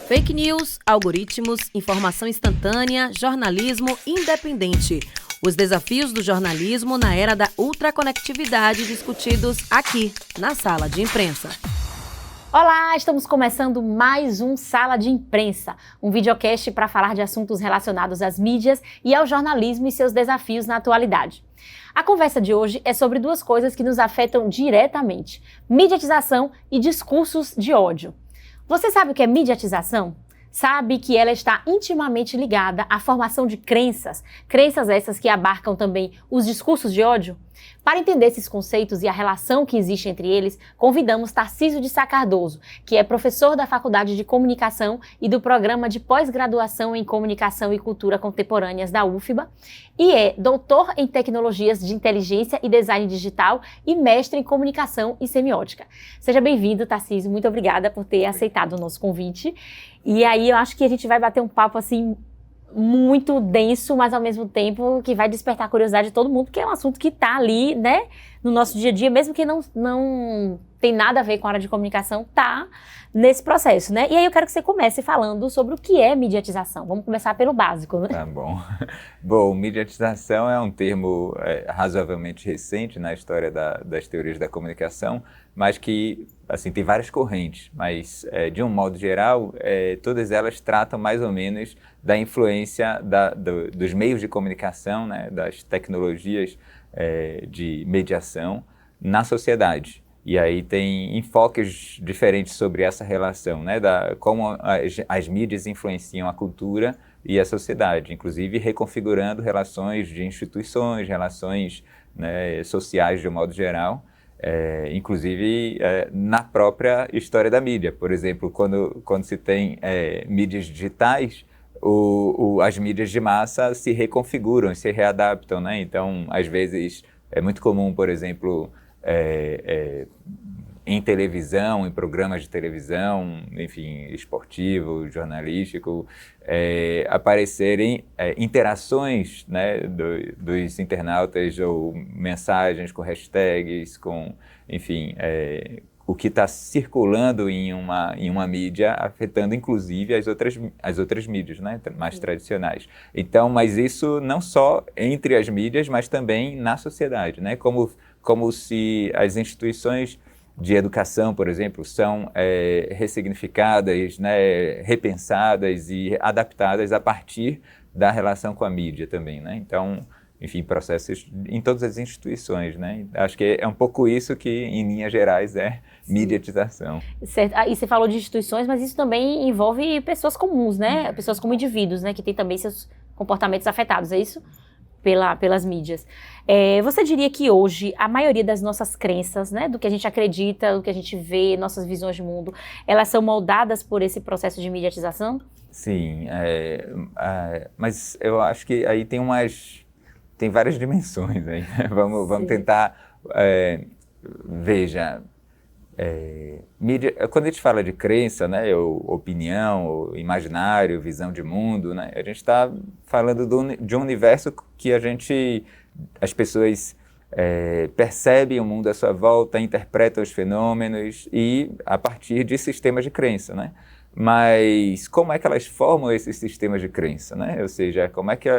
Fake news, algoritmos, informação instantânea, jornalismo independente. Os desafios do jornalismo na era da ultraconectividade discutidos aqui, na Sala de Imprensa. Olá, estamos começando mais um Sala de Imprensa, um videocast para falar de assuntos relacionados às mídias e ao jornalismo e seus desafios na atualidade. A conversa de hoje é sobre duas coisas que nos afetam diretamente: mediatização e discursos de ódio. Você sabe o que é mediatização? Sabe que ela está intimamente ligada à formação de crenças essas que abarcam também os discursos de ódio? Para entender esses conceitos e a relação que existe entre eles, convidamos Tarcísio de Sá Cardoso, que é professor da Faculdade de Comunicação e do Programa de Pós-Graduação em Comunicação e Cultura Contemporâneas da UFBA, e é doutor em Tecnologias de Inteligência e Design Digital e mestre em Comunicação e Semiótica. Seja bem-vindo, Tarcísio, muito obrigada por ter aceitado o nosso convite. E aí eu acho que a gente vai bater um papo assim muito denso, mas ao mesmo tempo que vai despertar a curiosidade de todo mundo, porque é um assunto que está ali, né, no nosso dia a dia, mesmo que não tem nada a ver com a área de comunicação, está nesse processo, né? E aí eu quero que você comece falando sobre o que é mediatização. Vamos começar pelo básico, né? Tá bom. Bom, mediatização é um termo razoavelmente recente na história das teorias da comunicação, mas que, assim, tem várias correntes, mas de um modo geral, todas elas tratam mais ou menos da influência dos meios de comunicação, né, das tecnologias de mediação na sociedade. E aí tem enfoques diferentes sobre essa relação, né, como as mídias influenciam a cultura e a sociedade, inclusive reconfigurando relações de instituições, relações, né, sociais de um modo geral, inclusive na própria história da mídia. Por exemplo, quando se tem mídias digitais, as mídias de massa se reconfiguram, se readaptam, né? Então, às vezes, é muito comum, por exemplo, em televisão, em programas de televisão, enfim, esportivo, jornalístico, aparecerem interações, né, dos internautas ou mensagens com hashtags, enfim, o que está circulando em uma mídia, afetando inclusive as outras mídias, né, mais tradicionais. Então, mas isso não só entre as mídias, mas também na sociedade, né, como se as instituições de educação, por exemplo, são ressignificadas, né, repensadas e adaptadas a partir da relação com a mídia também, né? Então, enfim, processos em todas as instituições, né? Acho que é um pouco isso que, em linhas gerais, é mediatização. Certo. E você falou de instituições, mas isso também envolve pessoas comuns, né? Pessoas como indivíduos, né? Que têm também seus comportamentos afetados, é isso? Pelas mídias. Você diria que hoje a maioria das nossas crenças, né, do que a gente acredita, do que a gente vê, nossas visões de mundo, elas são moldadas por esse processo de mediatização? Sim, mas eu acho que aí tem várias dimensões aí, né? Vamos tentar, veja, mídia, quando a gente fala de crença, né, ou opinião, ou imaginário, visão de mundo, né, a gente está falando de um universo que as pessoas percebem o mundo à sua volta, interpretam os fenômenos e a partir de sistemas de crença, né? Mas como é que elas formam esses sistemas de crença, né? Ou seja, como é que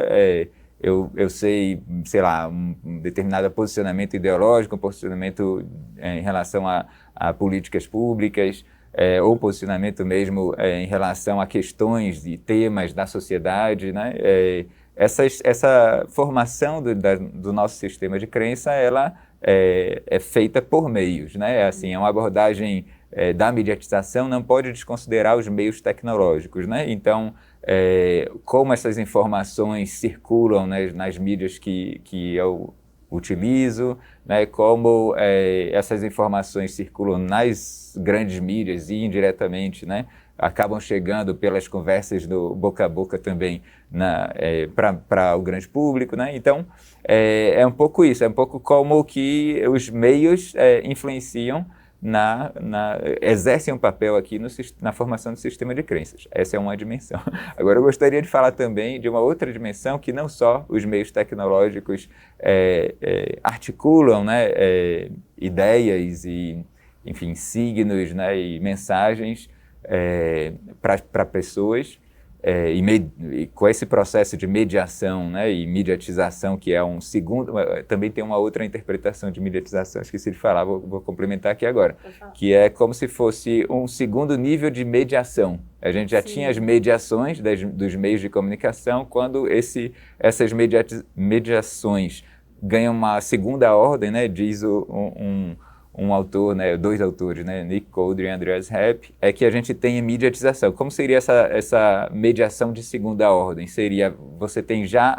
eu sei lá, um determinado posicionamento ideológico, um posicionamento em relação a políticas públicas, ou posicionamento mesmo em relação a questões e temas da sociedade, né? Essa formação do nosso sistema de crença, ela é feita por meios, né? Assim, é uma abordagem da mediatização, não pode desconsiderar os meios tecnológicos, né? Então, como essas informações circulam, né, nas mídias que eu utilizo, né, como essas informações circulam nas grandes mídias e indiretamente, né, acabam chegando pelas conversas do boca a boca também para o grande público, né? Então, é um pouco isso, é um pouco como que os meios influenciam exercem um papel aqui na formação do sistema de crenças. Essa é uma dimensão. Agora, eu gostaria de falar também de uma outra dimensão que não só os meios tecnológicos articulam, né, ideias e, enfim, signos, né, e mensagens para pessoas, e com esse processo de mediação, né, e mediatização, que é um segundo, também tem uma outra interpretação de mediatização, esqueci de falar, vou complementar aqui agora, que é como se fosse um segundo nível de mediação. A gente já tinha as mediações dos meios de comunicação, quando essas mediações ganham uma segunda ordem, né, diz um autor, né, dois autores, né, Nick Coudry e Andreas Hepp, é que a gente tem mediatização. Como seria essa mediação de segunda ordem? Seria, você tem já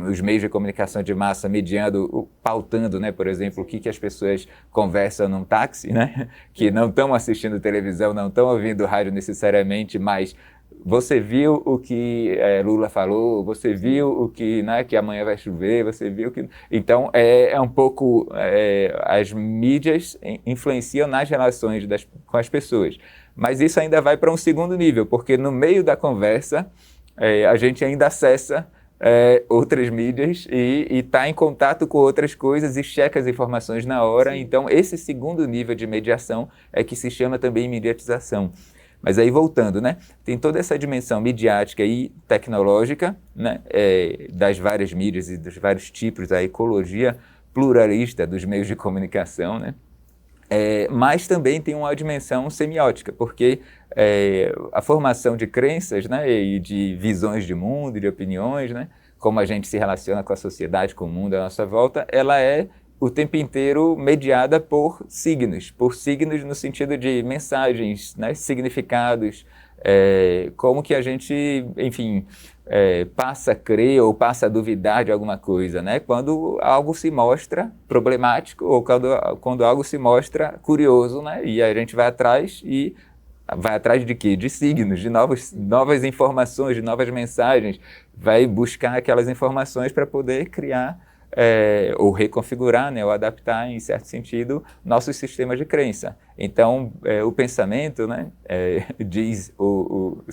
os meios de comunicação de massa mediando, pautando, né, por exemplo, o que as pessoas conversam num táxi, né, que não estão assistindo televisão, não estão ouvindo rádio necessariamente, mas você viu o que Lula falou, você viu o que, né, que amanhã vai chover, você viu que... Então, é um pouco... as mídias influenciam nas relações com as pessoas. Mas isso ainda vai para um segundo nível, porque no meio da conversa, a gente ainda acessa outras mídias e está em contato com outras coisas e checa as informações na hora. Sim. Então, esse segundo nível de mediação é que se chama também mediatização. Mas aí voltando, né, tem toda essa dimensão midiática e tecnológica, né, das várias mídias e dos vários tipos da ecologia pluralista dos meios de comunicação, né, mas também tem uma dimensão semiótica, porque a formação de crenças, né, e de visões de mundo e de opiniões, né, como a gente se relaciona com a sociedade, com o mundo à nossa volta, ela é o tempo inteiro mediada por signos no sentido de mensagens, né, significados, como que a gente, enfim, passa a crer ou passa a duvidar de alguma coisa, né, quando algo se mostra problemático ou quando algo se mostra curioso, né, e a gente vai atrás de quê? De signos, de novas informações, de novas mensagens, vai buscar aquelas informações para poder criar ou reconfigurar, né, ou adaptar, em certo sentido, nossos sistemas de crença. Então, o pensamento, né, diz o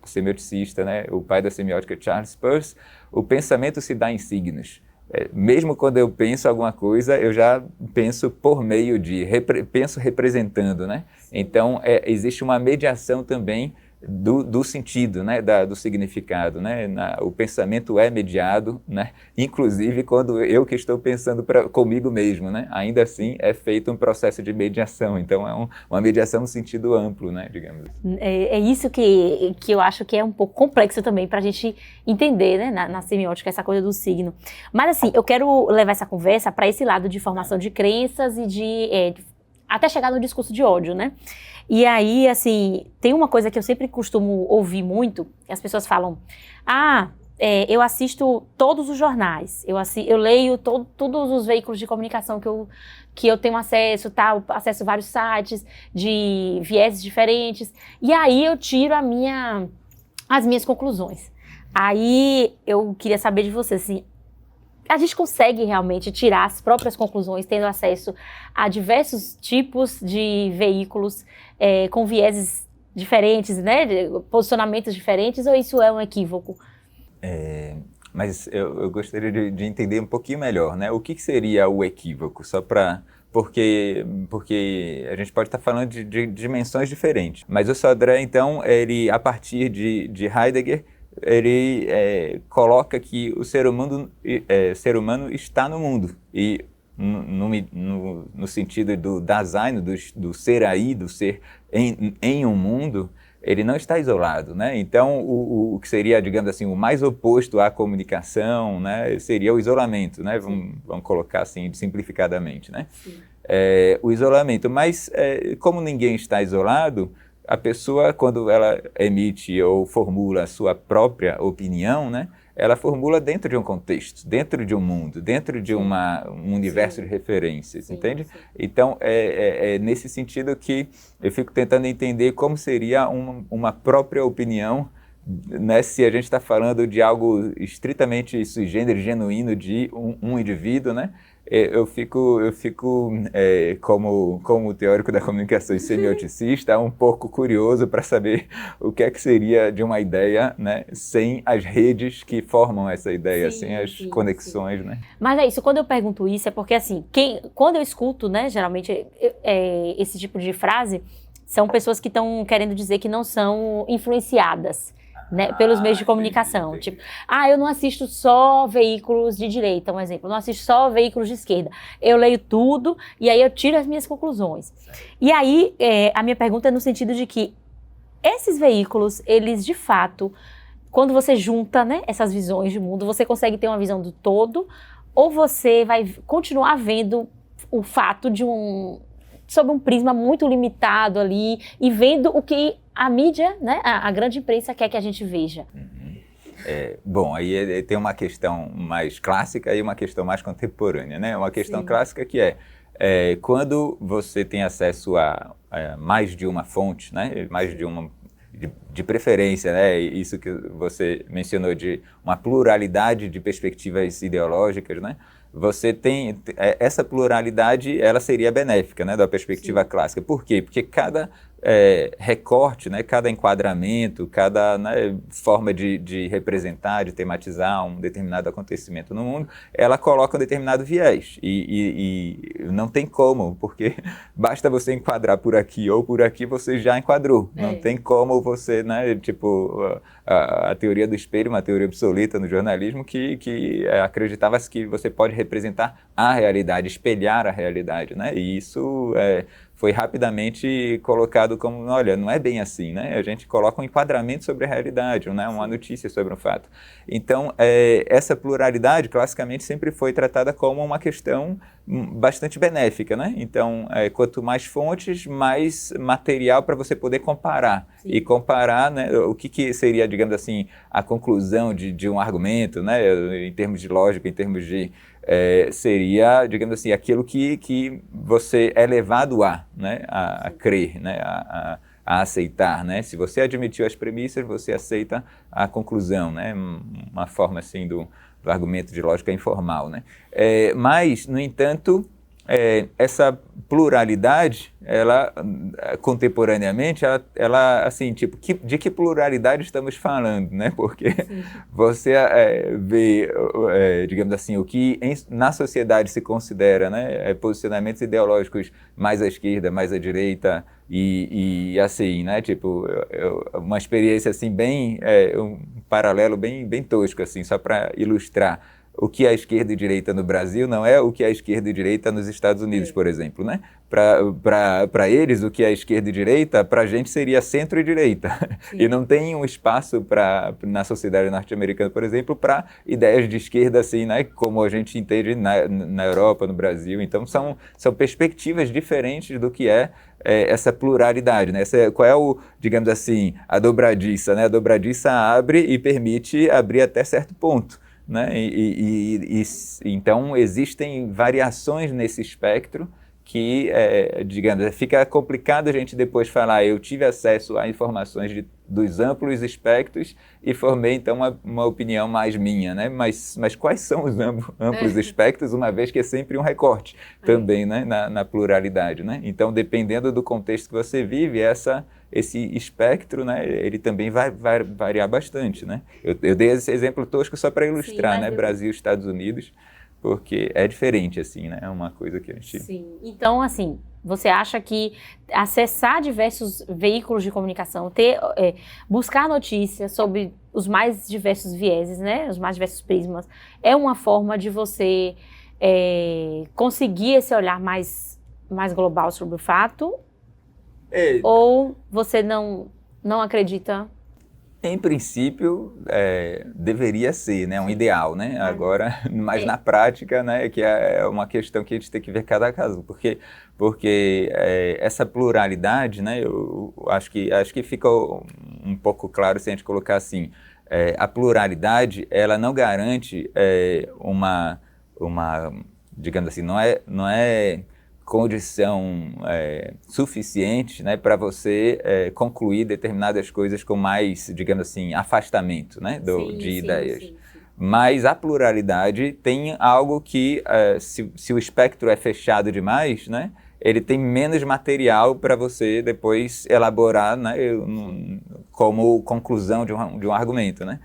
semioticista, né, o pai da semiótica Charles Peirce, o pensamento se dá em signos. Mesmo quando eu penso alguma coisa, eu já penso por meio de, penso representando, né? Então, existe uma mediação também do sentido, né, do significado, né, o pensamento é mediado, né, inclusive quando eu que estou pensando comigo mesmo, né, ainda assim é feito um processo de mediação, então é uma mediação no sentido amplo, né, digamos assim. É isso que eu acho que é um pouco complexo também para a gente entender, né, na semiótica, essa coisa do signo. Mas assim, eu quero levar essa conversa para esse lado de formação de crenças e até chegar no discurso de ódio, né? E aí, assim, tem uma coisa que eu sempre costumo ouvir muito, que as pessoas falam, eu assisto todos os jornais, eu leio todos os veículos de comunicação que eu tenho acesso, acesso a vários sites de vieses diferentes, e aí eu tiro as minhas conclusões. Aí eu queria saber de você, assim, a gente consegue realmente tirar as próprias conclusões tendo acesso a diversos tipos de veículos com vieses diferentes, né, posicionamentos diferentes, ou isso é um equívoco? Mas eu gostaria de entender um pouquinho melhor, né, o que seria o equívoco, só para... Porque a gente pode estar falando de dimensões diferentes. Mas o Sodré, então, ele, a partir de Heidegger, ele coloca que o ser humano está no mundo, e no sentido do Dasein, do ser aí, do ser em um mundo, ele não está isolado, né? Então, o que seria, digamos assim, o mais oposto à comunicação, né, seria o isolamento, né? Vamos colocar assim, simplificadamente, né? O isolamento, mas como ninguém está isolado, a pessoa, quando ela emite ou formula a sua própria opinião, né, ela formula dentro de um contexto, dentro de um mundo, dentro de um universo de referências, entende? Então, é nesse sentido que eu fico tentando entender como seria uma própria opinião, né, se a gente está falando de algo estritamente sui generis, genuíno de um indivíduo, né? Eu fico como teórico da comunicação e semioticista, um pouco curioso para saber o que é que seria de uma ideia, né, sem as redes que formam essa ideia, sem as conexões, né? Mas é isso, quando eu pergunto isso é porque, assim, quando eu escuto, né, geralmente esse tipo de frase, são pessoas que estão querendo dizer que não são influenciadas, né, pelos meios de comunicação. Entendi. Tipo, eu não assisto só veículos de direita, um exemplo. Eu não assisto só veículos de esquerda. Eu leio tudo e aí eu tiro as minhas conclusões. E aí, a minha pergunta é no sentido de que esses veículos, eles de fato, quando você junta, né, essas visões de mundo, você consegue ter uma visão do todo, ou você vai continuar vendo o fato sob um prisma muito limitado ali e vendo o que a mídia, né, a grande imprensa quer que a gente veja. Bom, aí tem uma questão mais clássica e uma questão mais contemporânea, né? Uma questão Sim. clássica que quando você tem acesso a mais de uma fonte, né? Mais de uma, de preferência, né? Isso que você mencionou de uma pluralidade de perspectivas ideológicas, né? Você tem essa pluralidade, ela seria benéfica, né, da perspectiva clássica. Por quê? Porque cada recorte, né, cada enquadramento, cada, né, forma de representar, de tematizar um determinado acontecimento no mundo, ela coloca um determinado viés. E não tem como, porque basta você enquadrar por aqui ou por aqui, você já enquadrou. Não tem como você, né, tipo, a teoria do espelho, uma teoria obsoleta no jornalismo que acreditava que você pode representar a realidade, espelhar a realidade, né? E isso foi rapidamente colocado como, olha, não é bem assim, né? A gente coloca um enquadramento sobre a realidade, né? Uma notícia sobre um fato. Então, essa pluralidade, classicamente, sempre foi tratada como uma questão bastante benéfica, né? Então, quanto mais fontes, mais material para você poder comparar. Sim. E comparar, né, o que seria, digamos assim, a conclusão de um argumento, né? Em termos de lógica, em termos de... seria, digamos assim, aquilo que você é levado né, a crer, né, a aceitar, né? Se você admitiu as premissas, você aceita a conclusão, né? Uma forma assim do argumento de lógica informal, né? Mas, no entanto, essa pluralidade, ela contemporaneamente, ela assim, tipo, de que pluralidade estamos falando, né? Porque você vê, digamos assim, o que na sociedade se considera, né, posicionamentos ideológicos mais à esquerda, mais à direita e assim, né? Tipo, uma experiência assim bem, um paralelo bem tosco assim, só para ilustrar. O que é a esquerda e direita no Brasil não é o que é a esquerda e direita nos Estados Unidos, por exemplo, né? Para eles, o que é a esquerda e direita, para a gente seria centro e direita. Sim. E não tem um espaço na sociedade norte-americana, por exemplo, para ideias de esquerda, assim, né? Como a gente entende na Europa, no Brasil. Então, são perspectivas diferentes do que essa pluralidade, né? Qual digamos assim, a dobradiça, né? A dobradiça abre e permite abrir até certo ponto. Né? Então, existem variações nesse espectro que, digamos, fica complicado a gente depois falar, eu tive acesso a informações dos amplos espectros e formei, então, uma opinião mais minha, né? Mas quais são os amplos espectros, uma vez que é sempre um recorte também, né? Na pluralidade, né? Então, dependendo do contexto que você vive, esse espectro, né, ele também vai variar bastante, né? Eu dei esse exemplo tosco só para ilustrar, né, Brasil e Estados Unidos, porque é diferente, assim, né? É uma coisa que a gente... Sim. Então, assim, você acha que acessar diversos veículos de comunicação, buscar notícias sobre os mais diversos vieses, né, os mais diversos prismas, é uma forma de você conseguir esse olhar mais global sobre o fato? Ou você não acredita? Em princípio, deveria ser, né, um ideal, né? Agora, mas na prática, né, que é uma questão que a gente tem que ver cada caso, porque essa pluralidade, né, eu acho que fica um pouco claro se a gente colocar assim, a pluralidade, ela não garante uma, digamos assim, não é condição suficiente, né, para você concluir determinadas coisas com mais, digamos assim, afastamento, né, de ideias. Sim. Mas a pluralidade tem algo que, se o espectro é fechado demais, né, ele tem menos material para você depois elaborar, né, como conclusão de um argumento, né?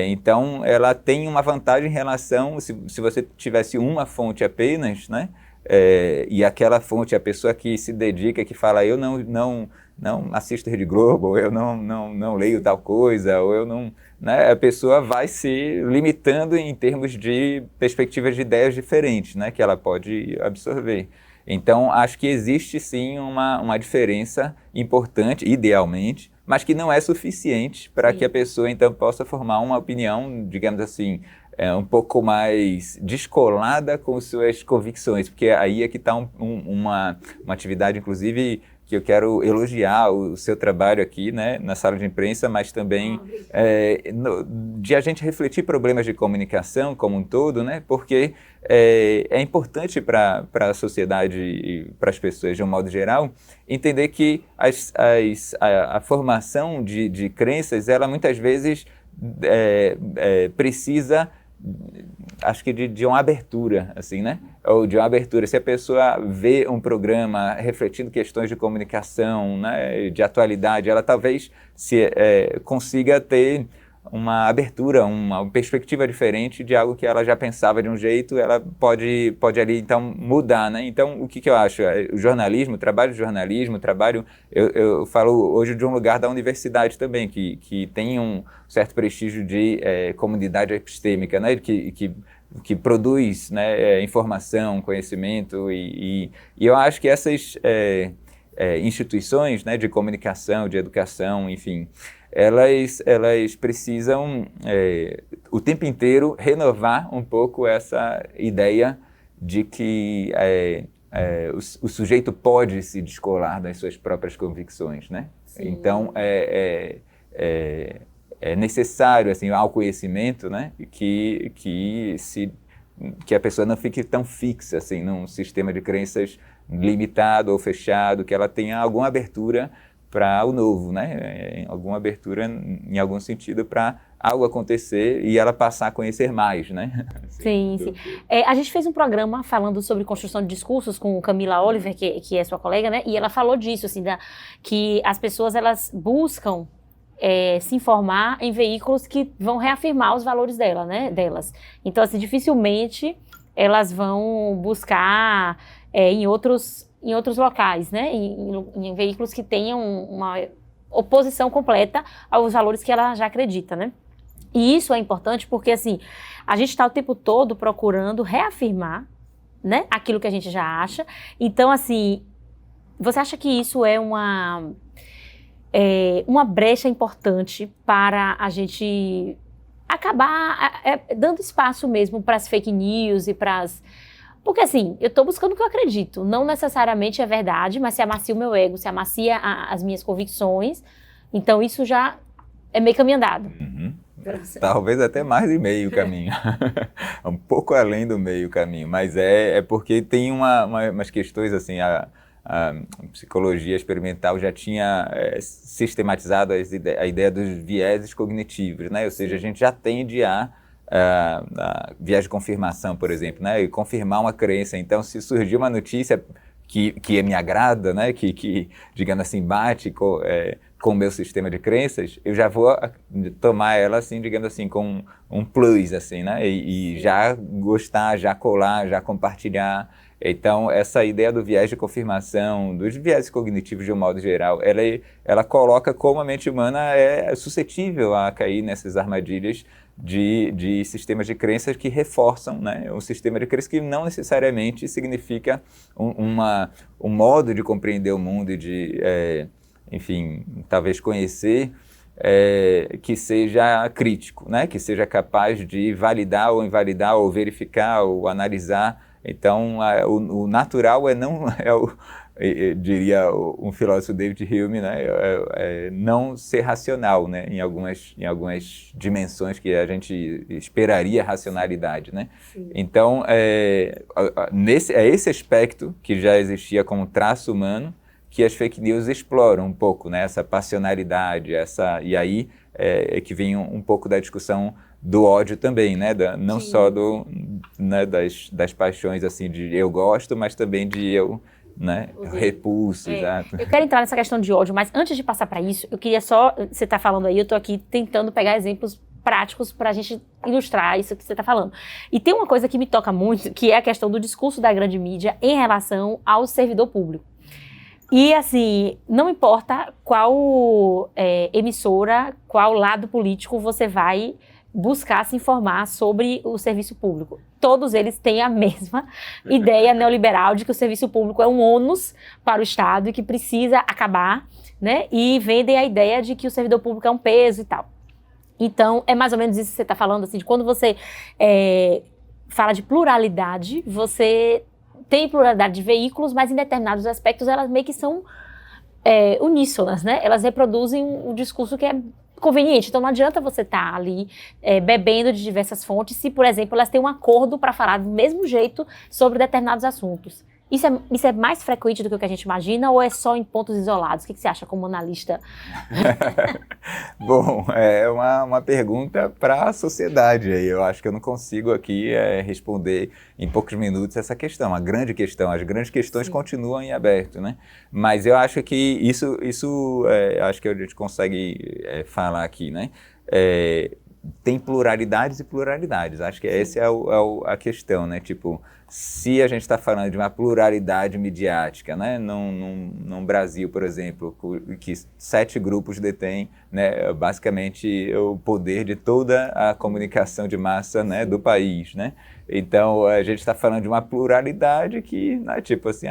Então, ela tem uma vantagem em relação, se você tivesse uma fonte apenas, né, e aquela fonte, a pessoa que se dedica, que fala, eu não não assisto Rede Globo, ou eu não leio tal coisa, ou eu não... Né, a pessoa vai se limitando em termos de perspectivas de ideias diferentes, né, que ela pode absorver. Então, acho que existe sim uma diferença importante, idealmente, mas que não é suficiente para que a pessoa, então, possa formar uma opinião, digamos assim, um pouco mais descolada com suas convicções, porque aí é que está uma atividade, inclusive, que eu quero elogiar o seu trabalho aqui, né, na sala de imprensa, mas também de a gente refletir problemas de comunicação como um todo, né, porque é importante para a sociedade e para as pessoas de um modo geral entender que a formação de crenças, ela muitas vezes precisa, acho que de uma abertura, assim, né? Ou de uma abertura. Se a pessoa vê um programa refletindo questões de comunicação, né, de atualidade, ela talvez consiga ter uma abertura, uma perspectiva diferente de algo que ela já pensava de um jeito, ela pode ali, então, mudar, né? Então, o que eu acho? O jornalismo, o trabalho de jornalismo, eu falo hoje de um lugar da universidade também, que tem um certo prestígio de comunidade epistêmica, né? Que produz, né, informação, conhecimento, e eu acho que essas instituições, né, de comunicação, de educação, enfim, elas precisam o tempo inteiro renovar um pouco essa ideia de que o sujeito pode se descolar das suas próprias convicções, né? Sim. Então, é necessário, assim, ao conhecimento, né, que a pessoa não fique tão fixa, assim, num sistema de crenças limitado ou fechado, que ela tenha alguma abertura para o novo, né, alguma abertura em algum sentido para algo acontecer e ela passar a conhecer mais, né? Sim, sim. A gente fez um programa falando sobre construção de discursos com Camila Oliver, que é sua colega, né, e ela falou disso, assim, que as pessoas, elas buscam se informar em veículos que vão reafirmar os valores delas. Então, assim, dificilmente elas vão buscar em outros locais, né? Em veículos que tenham uma oposição completa aos valores que ela já acredita, né? E isso é importante porque, assim, a gente está o tempo todo procurando reafirmar, né, aquilo que a gente já acha. Então, assim, você acha que isso é uma brecha importante para a gente acabar dando espaço mesmo para as fake news e para as... Porque, assim, eu estou buscando o que eu acredito. Não necessariamente é verdade, mas se amacia o meu ego, se amacia as minhas convicções, então isso já é meio caminho andado. Uhum. Talvez até mais de meio caminho. Um pouco além do meio caminho. Mas é porque tem umas questões, assim, a psicologia experimental já tinha sistematizado a ideia dos vieses cognitivos, né? Ou seja, a gente já tende a viés de confirmação, por exemplo, né? E confirmar uma crença. Então, se surgir uma notícia que me agrada, né? Que digamos assim, bate com o meu sistema de crenças, eu já vou tomar ela, assim, digamos assim, com um plus, assim, né? E já gostar, já colar, já compartilhar. Então, essa ideia do viés de confirmação, dos viés cognitivos de um modo geral, ela coloca como a mente humana é suscetível a cair nessas armadilhas de sistemas de crenças que reforçam, né, um sistema de crenças que não necessariamente significa um modo de compreender o mundo e de, enfim, talvez conhecer, que seja crítico, né, que seja capaz de validar ou invalidar ou verificar ou analisar. Então, o natural diria um filósofo David Hume, né, não ser racional, né, em algumas dimensões que a gente esperaria racionalidade, né. Sim. Então, esse aspecto que já existia como traço humano que as fake news exploram um pouco, né, essa passionalidade, e aí é que vem um pouco da discussão do ódio também, né, não Sim. só né, das paixões, assim, de eu gosto, mas também de eu, né, repulso, exato. Eu quero entrar nessa questão de ódio, mas antes de passar para isso, eu queria só, você está falando aí, eu estou aqui tentando pegar exemplos práticos para a gente ilustrar isso que você está falando. E tem uma coisa que me toca muito, que é a questão do discurso da grande mídia em relação ao servidor público. E assim, não importa qual emissora, qual lado político você vai buscar se informar sobre o serviço público. Todos eles têm a mesma ideia neoliberal de que o serviço público é um ônus para o Estado e que precisa acabar, né? E vendem a ideia de que o servidor público é um peso e tal. Então, é mais ou menos isso que você está falando, assim, de quando você fala de pluralidade, você tem pluralidade de veículos, mas em determinados aspectos elas meio que são uníssonas, né? Elas reproduzem um discurso que é conveniente. Então não adianta você estar ali bebendo de diversas fontes se, por exemplo, elas têm um acordo para falar do mesmo jeito sobre determinados assuntos. Isso é mais frequente do que o que a gente imagina ou é só em pontos isolados? O que você acha como analista? Bom, é uma pergunta para a sociedade. Eu acho que eu não consigo aqui responder em poucos minutos essa questão. A grande questão, as grandes questões continuam em aberto, né? Mas eu acho que isso acho que a gente consegue falar aqui, né? Tem pluralidades e pluralidades. Acho que essa é a questão, né? Tipo, se a gente está falando de uma pluralidade midiática, né? Num Brasil, por exemplo, que 7 grupos detêm, né, basicamente o poder de toda a comunicação de massa, né, do país, né? Então, a gente está falando de uma pluralidade que, né, tipo assim,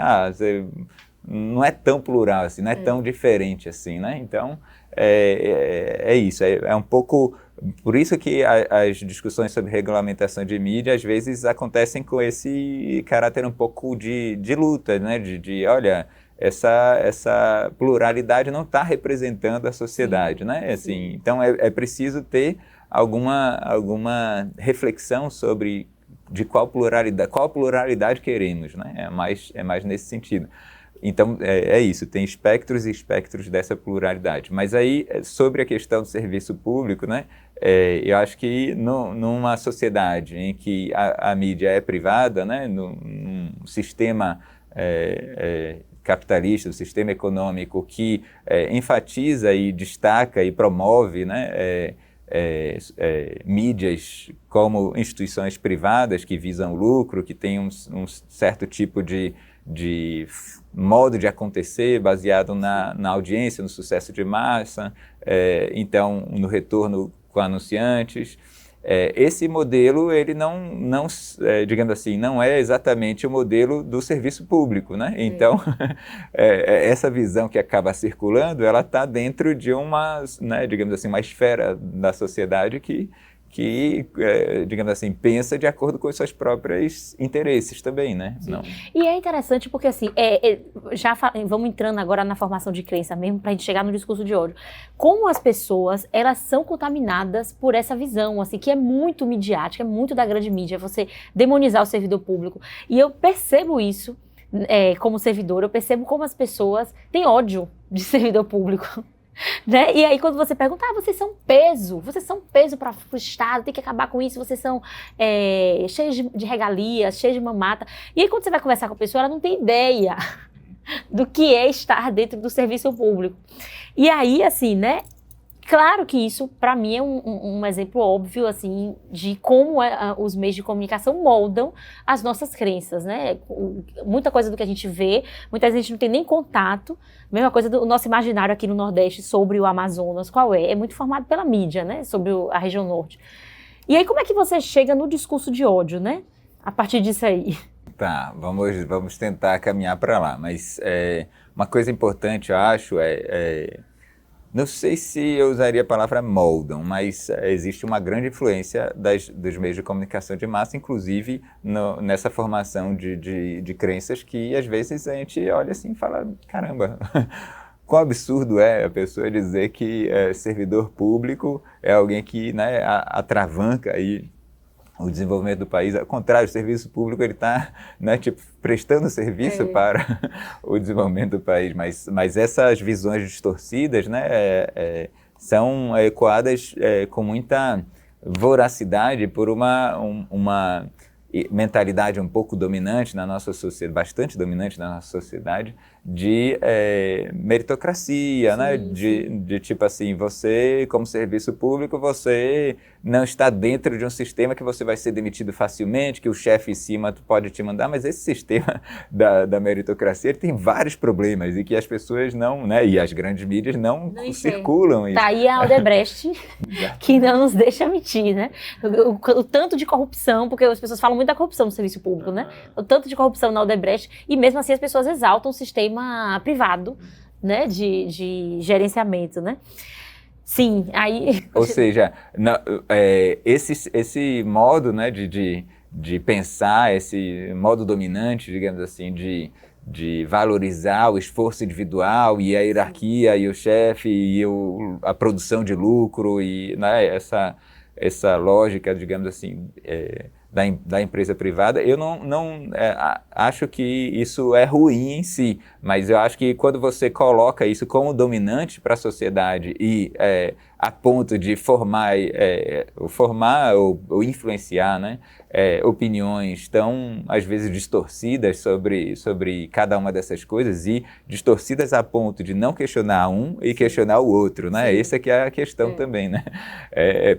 não é tão plural assim, não é tão diferente assim, né? Então, é isso, é um pouco... Por isso que as discussões sobre regulamentação de mídia, às vezes, acontecem com esse caráter um pouco de luta, né? Olha, essa pluralidade não está representando a sociedade, né? Assim, então, é preciso ter alguma reflexão sobre de qual pluralidade queremos, né? É mais nesse sentido. Então, é isso, tem espectros e espectros dessa pluralidade. Mas aí, sobre a questão do serviço público, né, eu acho que numa sociedade em que a mídia é privada, né, num sistema capitalista, um sistema econômico que enfatiza e destaca e promove, né, mídias como instituições privadas que visam lucro, que têm um certo tipo de modo de acontecer baseado na audiência, no sucesso de massa, então no retorno com anunciantes. Esse modelo, ele não digamos assim, não é exatamente o modelo do serviço público, né? Então, essa visão que acaba circulando, ela está dentro de uma, né, digamos assim, uma esfera da sociedade que digamos assim, pensa de acordo com os seus próprios interesses também, né? Não. E é interessante porque, assim, vamos entrando agora na formação de crença mesmo, para a gente chegar no discurso de ódio. Como as pessoas, elas são contaminadas por essa visão, assim, que é muito midiática, é muito da grande mídia, você demonizar o servidor público. E eu percebo isso, como servidor, eu percebo como as pessoas têm ódio de servidor público. Né? E aí quando você pergunta, vocês são peso para o Estado, tem que acabar com isso, vocês são cheios de regalias, cheios de mamata. E aí quando você vai conversar com a pessoa, ela não tem ideia do que é estar dentro do serviço público. E aí, assim, né? Claro que isso, para mim, é um exemplo óbvio, assim, de como os meios de comunicação moldam as nossas crenças, né? Muita coisa do que a gente vê, muitas vezes a gente não tem nem contato. Mesma coisa do nosso imaginário aqui no Nordeste sobre o Amazonas, qual é? É muito formado pela mídia, né? Sobre a região Norte. E aí, como é que você chega no discurso de ódio, né? A partir disso aí. Tá, vamos tentar caminhar para lá. Mas uma coisa importante, eu acho, não sei se eu usaria a palavra moldam, mas existe uma grande influência dos meios de comunicação de massa, inclusive nessa formação de crenças que às vezes a gente olha assim e fala, caramba, quão absurdo é a pessoa dizer que servidor público é alguém que, né, atravanca aí o desenvolvimento do país. Ao contrário, o serviço público está, né, tipo, prestando serviço para o desenvolvimento do país, mas essas visões distorcidas, né, são ecoadas com muita voracidade por uma mentalidade um pouco dominante na nossa sociedade, bastante dominante na nossa sociedade, de meritocracia, Sim, né? De tipo assim, você, como serviço público, você não está dentro de um sistema que você vai ser demitido facilmente, que o chefe em cima pode te mandar, mas esse sistema da meritocracia ele tem vários problemas e que as pessoas não, né? E as grandes mídias não circulam isso. Tá aí a Odebrecht, que não nos deixa mentir, né? O tanto de corrupção, porque as pessoas falam muito da corrupção no serviço público, né? O tanto de corrupção na Odebrecht, e mesmo assim as pessoas exaltam o sistema privado, né? De gerenciamento, né? Sim, aí... Ou seja, esse modo, né, de pensar, esse modo dominante, digamos assim, de valorizar o esforço individual e a hierarquia e o chefe e a produção de lucro e, né, essa lógica, digamos assim, da empresa privada, eu não acho que isso é ruim em si, mas eu acho que quando você coloca isso como dominante para a sociedade e a ponto de formar ou influenciar, né, opiniões tão, às vezes, distorcidas sobre cada uma dessas coisas e distorcidas a ponto de não questionar um e questionar o outro, né? Sim. Essa que é a questão também, né?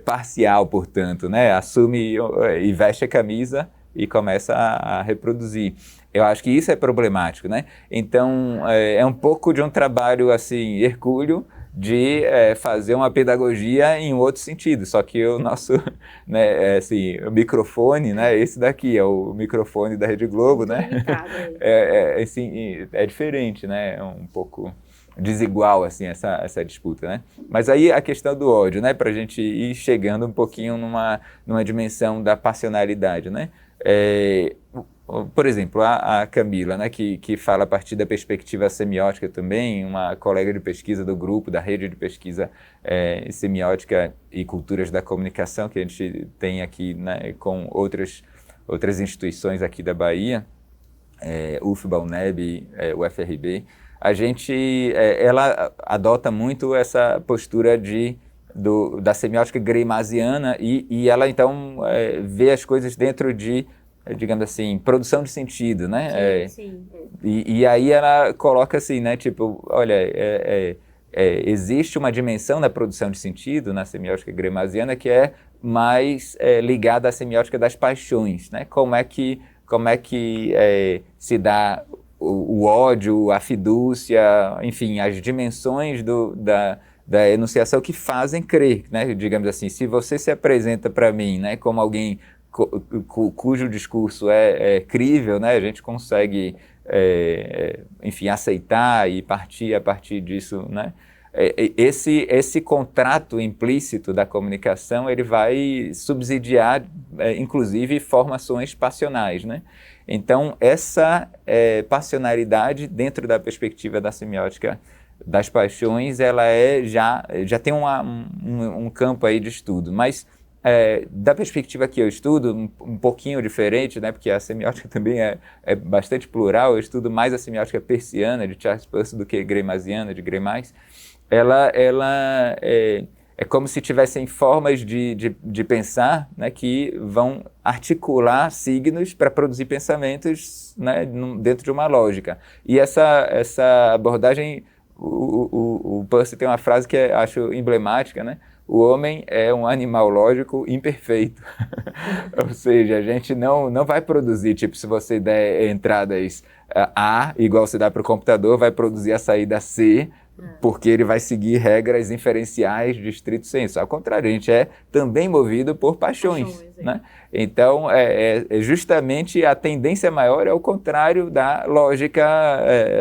Parcial, portanto, né? Assume e veste a camisa e começa a reproduzir. Eu acho que isso é problemático, né? Então, é um pouco de um trabalho, assim, hercúleo, de fazer uma pedagogia em outro sentido, só que o nosso, né, assim, o microfone, né, esse daqui é o microfone da Rede Globo, né, assim, é diferente, né, é um pouco desigual, assim, essa disputa, né, mas aí a questão do ódio, né, para a gente ir chegando um pouquinho numa dimensão da passionalidade, né, por exemplo, a Camila, né, que fala a partir da perspectiva semiótica também, uma colega de pesquisa do grupo, da rede de pesquisa semiótica e culturas da comunicação, que a gente tem aqui, né, com outras instituições aqui da Bahia, UFBA, UNEB, UFRB, ela adota muito essa postura da semiótica greymasiana e ela então vê as coisas dentro de, digamos assim, produção de sentido, né? Sim. E aí ela coloca assim, né? Tipo, olha, existe uma dimensão da produção de sentido na semiótica greymasiana que é mais ligada à semiótica das paixões, né? Como é que se dá o ódio, a fidúcia, enfim, as dimensões da enunciação que fazem crer, né? Digamos assim, se você se apresenta para mim, né, como alguém cujo discurso é crível, né, a gente consegue, enfim, aceitar e partir a partir disso, né? Esse contrato implícito da comunicação, ele vai subsidiar, inclusive, formações passionais, né? Então, essa passionalidade, dentro da perspectiva da semiótica das paixões, ela já tem um campo aí de estudo, mas da perspectiva que eu estudo, um pouquinho diferente, né, porque a semiótica também é bastante plural, eu estudo mais a semiótica persiana de Charles Peirce do que greymasiana de Greimas. Ela é como se tivessem formas de pensar, né, que vão articular signos para produzir pensamentos, né, dentro de uma lógica. E essa abordagem, o Peirce tem uma frase que acho emblemática, né? O homem é um animal lógico imperfeito. Ou seja, a gente não vai produzir, tipo, se você der entradas A, igual você dá para o computador, vai produzir a saída C, porque ele vai seguir regras inferenciais de estrito senso. Ao contrário, a gente é também movido por paixões, né? Então, justamente a tendência maior é o contrário da lógica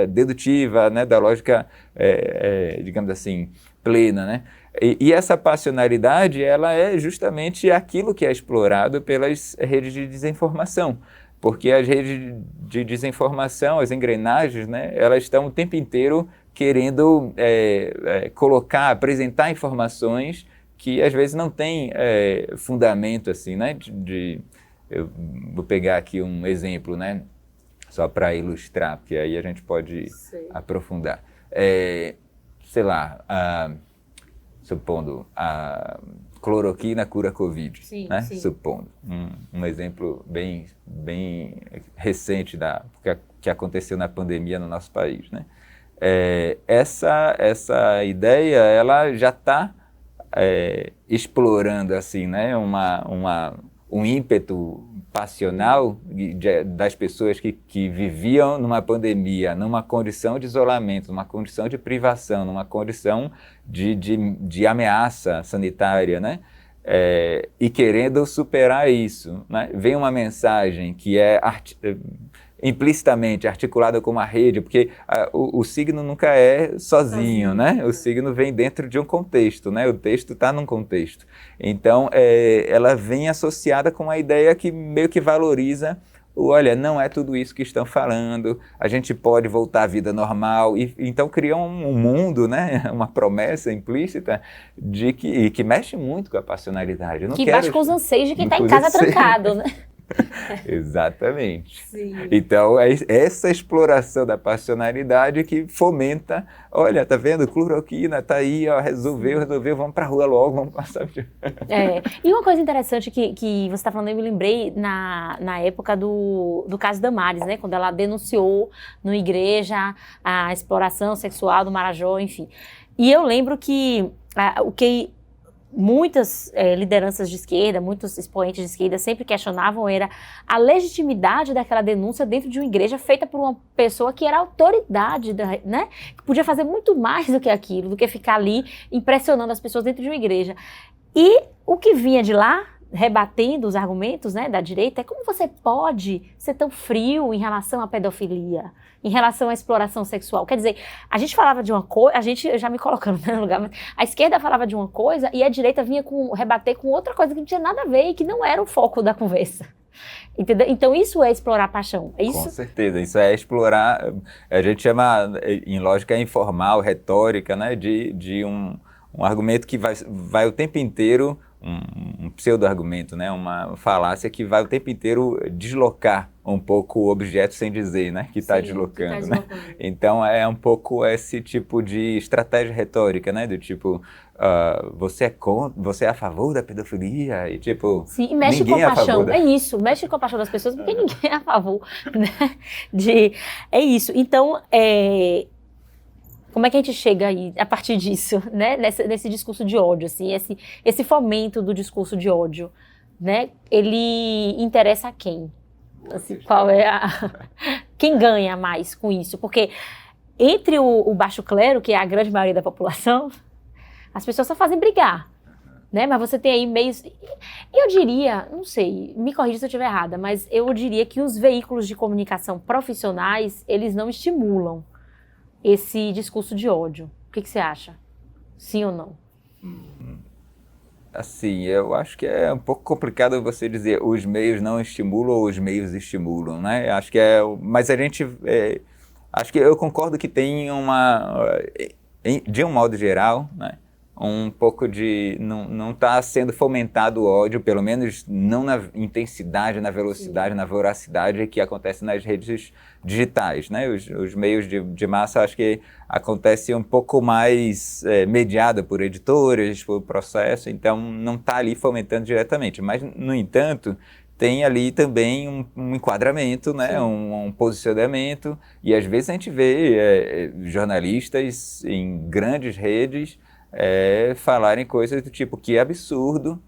dedutiva, né? Da lógica, digamos assim, plena, né? E essa passionalidade, ela é justamente aquilo que é explorado pelas redes de desinformação, porque as redes de desinformação, as engrenagens, né, elas estão o tempo inteiro querendo apresentar informações que às vezes não têm fundamento, assim, né? Eu vou pegar aqui um exemplo, né, só para ilustrar, porque aí a gente pode aprofundar. Sei lá, supondo, cloroquina cura Covid, Sim, né? sim. Supondo. Um exemplo bem recente que aconteceu na pandemia no nosso país, né? Essa ideia, ela já está explorando assim, né? Um ímpeto passional das pessoas que viviam numa pandemia, numa condição de isolamento, numa condição de privação, numa condição de ameaça sanitária, né? E querendo superar isso, né? Vem uma mensagem que é implicitamente articulada como a rede, porque o signo nunca é sozinho, né? O signo vem dentro de um contexto, né? O texto está num contexto. Então, ela vem associada com uma ideia que meio que valoriza olha, não é tudo isso que estão falando, a gente pode voltar à vida normal, e então cria um mundo, né? Uma promessa implícita que mexe muito com a passionalidade. Que bate com os anseios de quem está em casa trancado, né? Exatamente. Sim. Então, é essa exploração da passionalidade que fomenta, olha, tá vendo, cloroquina, tá aí, ó, resolveu, vamos pra rua logo, vamos passar. E uma coisa interessante que você está falando, eu me lembrei na época do caso Damares, né, quando ela denunciou na igreja a exploração sexual do Marajó, enfim. E eu lembro que o que muitas lideranças de esquerda, muitos expoentes de esquerda sempre questionavam era a legitimidade daquela denúncia dentro de uma igreja feita por uma pessoa que era autoridade, né? Que podia fazer muito mais do que aquilo, do que ficar ali impressionando as pessoas dentro de uma igreja. E o que vinha de lá, rebatendo os argumentos, né, da direita, é como você pode ser tão frio em relação à pedofilia, em relação à exploração sexual. Quer dizer, a gente falava de uma coisa, eu já me colocando no lugar, mas a esquerda falava de uma coisa e a direita vinha rebater com outra coisa que não tinha nada a ver e que não era o foco da conversa. Entendeu? Então isso é explorar a paixão, é isso? Com certeza, isso é explorar, a gente chama em lógica informal, retórica, né, de um argumento que vai o tempo inteiro, um pseudo-argumento, né? Uma falácia que vai o tempo inteiro deslocar um pouco o objeto sem dizer, né? Que está deslocando, né? Então é um pouco esse tipo de estratégia retórica, né? Do tipo, você é a favor da pedofilia? E tipo, sim, e mexe com a paixão, é isso, mexe com a paixão das pessoas, porque ninguém é a favor, né? É isso, então, como é que a gente chega aí, a partir disso, né? Nesse discurso de ódio, assim, esse fomento do discurso de ódio, né? Ele interessa a quem? Assim, qual é quem ganha mais com isso? Porque entre o baixo clero, que é a grande maioria da população, as pessoas só fazem brigar, né? Mas você tem aí meios... Eu diria, não sei, me corrija se eu estiver errada, mas eu diria que os veículos de comunicação profissionais, eles não estimulam esse discurso de ódio. O que você acha? Sim ou não? Assim, eu acho que é um pouco complicado você dizer os meios não estimulam ou os meios estimulam, né? Acho que mas a gente... acho que eu concordo que tem de um modo geral, né? Um pouco de... Não está sendo fomentado o ódio, pelo menos não na intensidade, na velocidade, sim, na voracidade que acontece nas redes digitais, né? Os meios de massa, acho que acontece um pouco mais mediado por editores, por processo, então não está ali fomentando diretamente. Mas, no entanto, tem ali também um enquadramento, né? Um posicionamento, e às vezes a gente vê jornalistas em grandes redes falarem coisas do tipo, que absurdo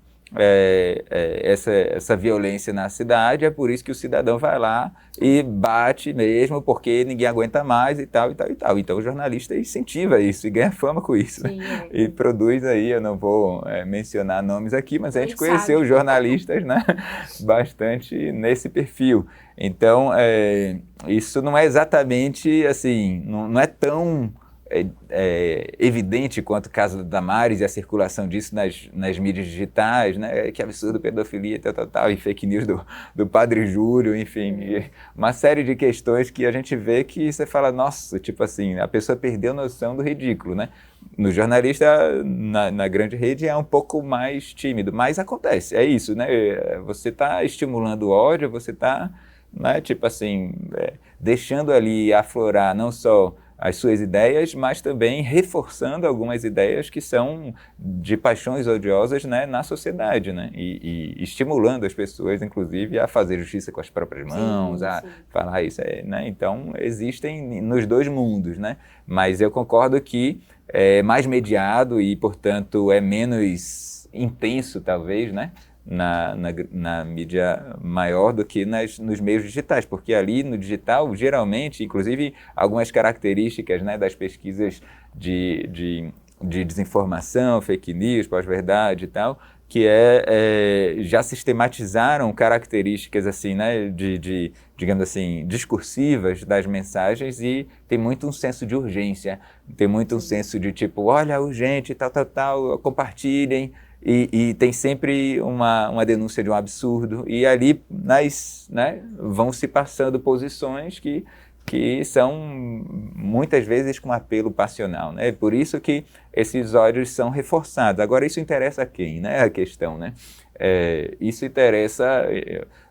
essa violência na cidade, é por isso que o cidadão vai lá e bate mesmo, porque ninguém aguenta mais e tal, e tal, e tal. Então o jornalista incentiva isso e ganha fama com isso, sim, né? E produz aí, eu não vou mencionar nomes aqui, mas a gente conheceu jornalistas, né? Bastante nesse perfil. Então, isso não é exatamente assim, não é tão... evidente quanto o caso da Damares e a circulação disso nas mídias digitais, né? Que absurdo, pedofilia, tal, e fake news do Padre Júlio, enfim, uma série de questões que a gente vê que você fala, nossa, tipo assim, a pessoa perdeu a noção do ridículo, né? No jornalista, na grande rede, é um pouco mais tímido, mas acontece, é isso, né? Você está estimulando o ódio, você está, né, tipo assim, deixando ali aflorar não só as suas ideias, mas também reforçando algumas ideias que são de paixões odiosas, né, na sociedade, né, e estimulando as pessoas, inclusive, a fazer justiça com as próprias mãos, a falar isso, né, então existem nos dois mundos, né, mas eu concordo que é mais mediado e, portanto, é menos intenso, talvez, né, na mídia maior do que nos meios digitais, porque ali no digital, geralmente, inclusive algumas características, né, das pesquisas de desinformação, fake news, pós-verdade e tal, que já sistematizaram características assim, né, digamos assim, discursivas das mensagens, e tem muito um senso de urgência, tem muito um senso de tipo, olha, urgente, tal, compartilhem, e tem sempre uma denúncia de um absurdo, e ali né, vão se passando posições que são muitas vezes com apelo passional, né? Por isso que esses ódios são reforçados. Agora, isso interessa a quem, né? A questão, né? Isso interessa...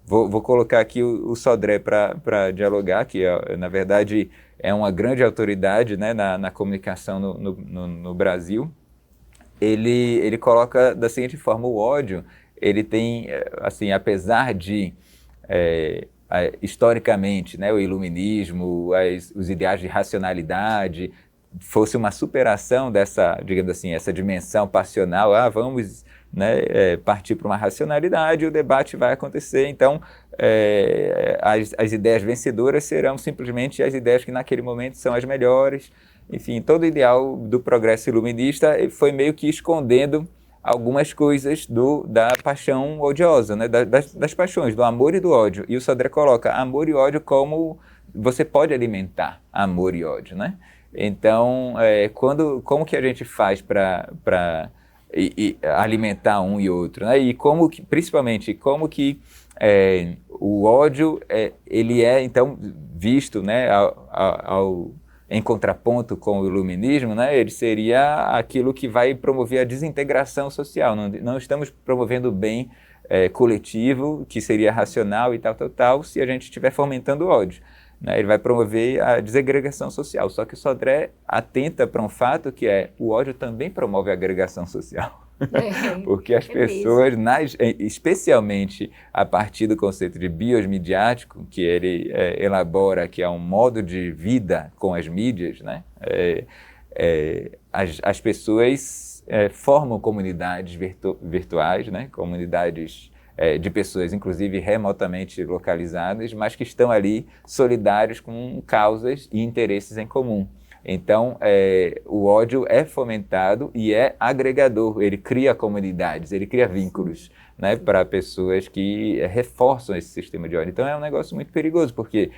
Vou colocar aqui o Sodré para dialogar, que na verdade é uma grande autoridade, né, na comunicação no Brasil. Ele coloca da seguinte forma: o ódio, ele tem, assim, apesar de... historicamente, né, o iluminismo, os ideais de racionalidade, fosse uma superação dessa, digamos assim, essa dimensão passional, vamos, né, partir para uma racionalidade, o debate vai acontecer, então as ideias vencedoras serão simplesmente as ideias que naquele momento são as melhores. Enfim, todo o ideal do progresso iluminista foi meio que escondendo algumas coisas da paixão odiosa, né? das paixões, do amor e do ódio. E o Sodré coloca amor e ódio como você pode alimentar amor e ódio, né? Então, como que a gente faz para alimentar um e outro, né? E principalmente, como que o ódio ele então visto, né, em contraponto com o iluminismo, né, ele seria aquilo que vai promover a desintegração social. Não estamos promovendo o bem coletivo, que seria racional e tal, se a gente estiver fomentando o ódio, né? Ele vai promover a desagregação social. Só que o Sodré atenta para um fato que o ódio também promove a agregação social. Porque as pessoas, especialmente a partir do conceito de biosmidiático, que ele elabora, que é um modo de vida com as mídias, né? As pessoas formam comunidades virtuais, né? Comunidades de pessoas, inclusive remotamente localizadas, mas que estão ali solidários com causas e interesses em comum. Então, o ódio é fomentado e é agregador, ele cria comunidades, ele cria vínculos, né, para pessoas que reforçam esse sistema de ódio. Então, é um negócio muito perigoso, porque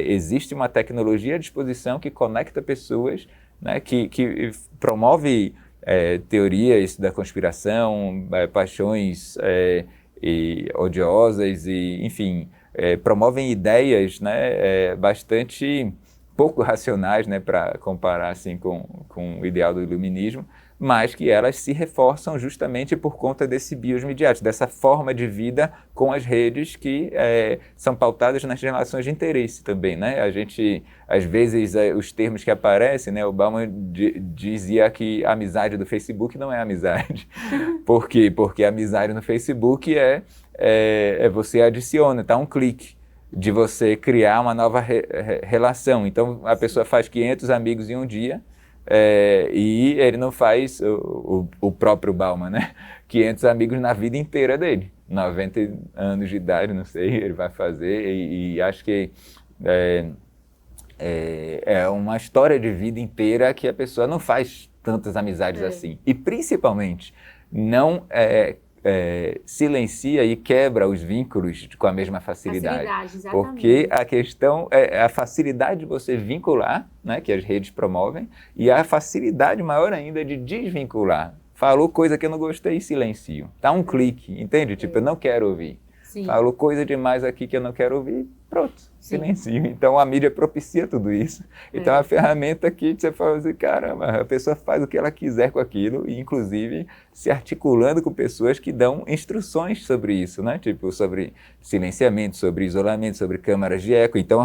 existe uma tecnologia à disposição que conecta pessoas, né, que promove teorias da conspiração, paixões odiosas e, enfim, promovem ideias, né, bastante pouco racionais, né, para comparar assim, com o ideal do iluminismo, mas que elas se reforçam justamente por conta desse biosmidiático, dessa forma de vida com as redes que são pautadas nas relações de interesse também, né? A gente, às vezes, os termos que aparecem, né, o Bauman dizia que a amizade do Facebook não é amizade. Por quê? Porque a amizade no Facebook você adiciona, tá um clique de você criar uma nova relação. Então, a pessoa faz 500 amigos em um dia, e ele não faz, o próprio Bauman, né? 500 amigos na vida inteira dele. 90 anos de idade, não sei, ele vai fazer, e acho que é uma história de vida inteira que a pessoa não faz tantas amizades assim. E, principalmente, não silencia e quebra os vínculos com a mesma facilidade. Exatamente. Porque a questão é a facilidade de você vincular, né, que as redes promovem, e a facilidade maior ainda de desvincular. Falou coisa que eu não gostei, silencio. Tá um clique, entende? Tipo, eu não quero ouvir. Sim. Falou coisa demais aqui que eu não quero ouvir, pronto, silencio. Então a mídia propicia tudo isso. Então é uma ferramenta que você fala assim, caramba, a pessoa faz o que ela quiser com aquilo, e inclusive se articulando com pessoas que dão instruções sobre isso, né? Tipo, sobre silenciamento, sobre isolamento, sobre câmaras de eco. Então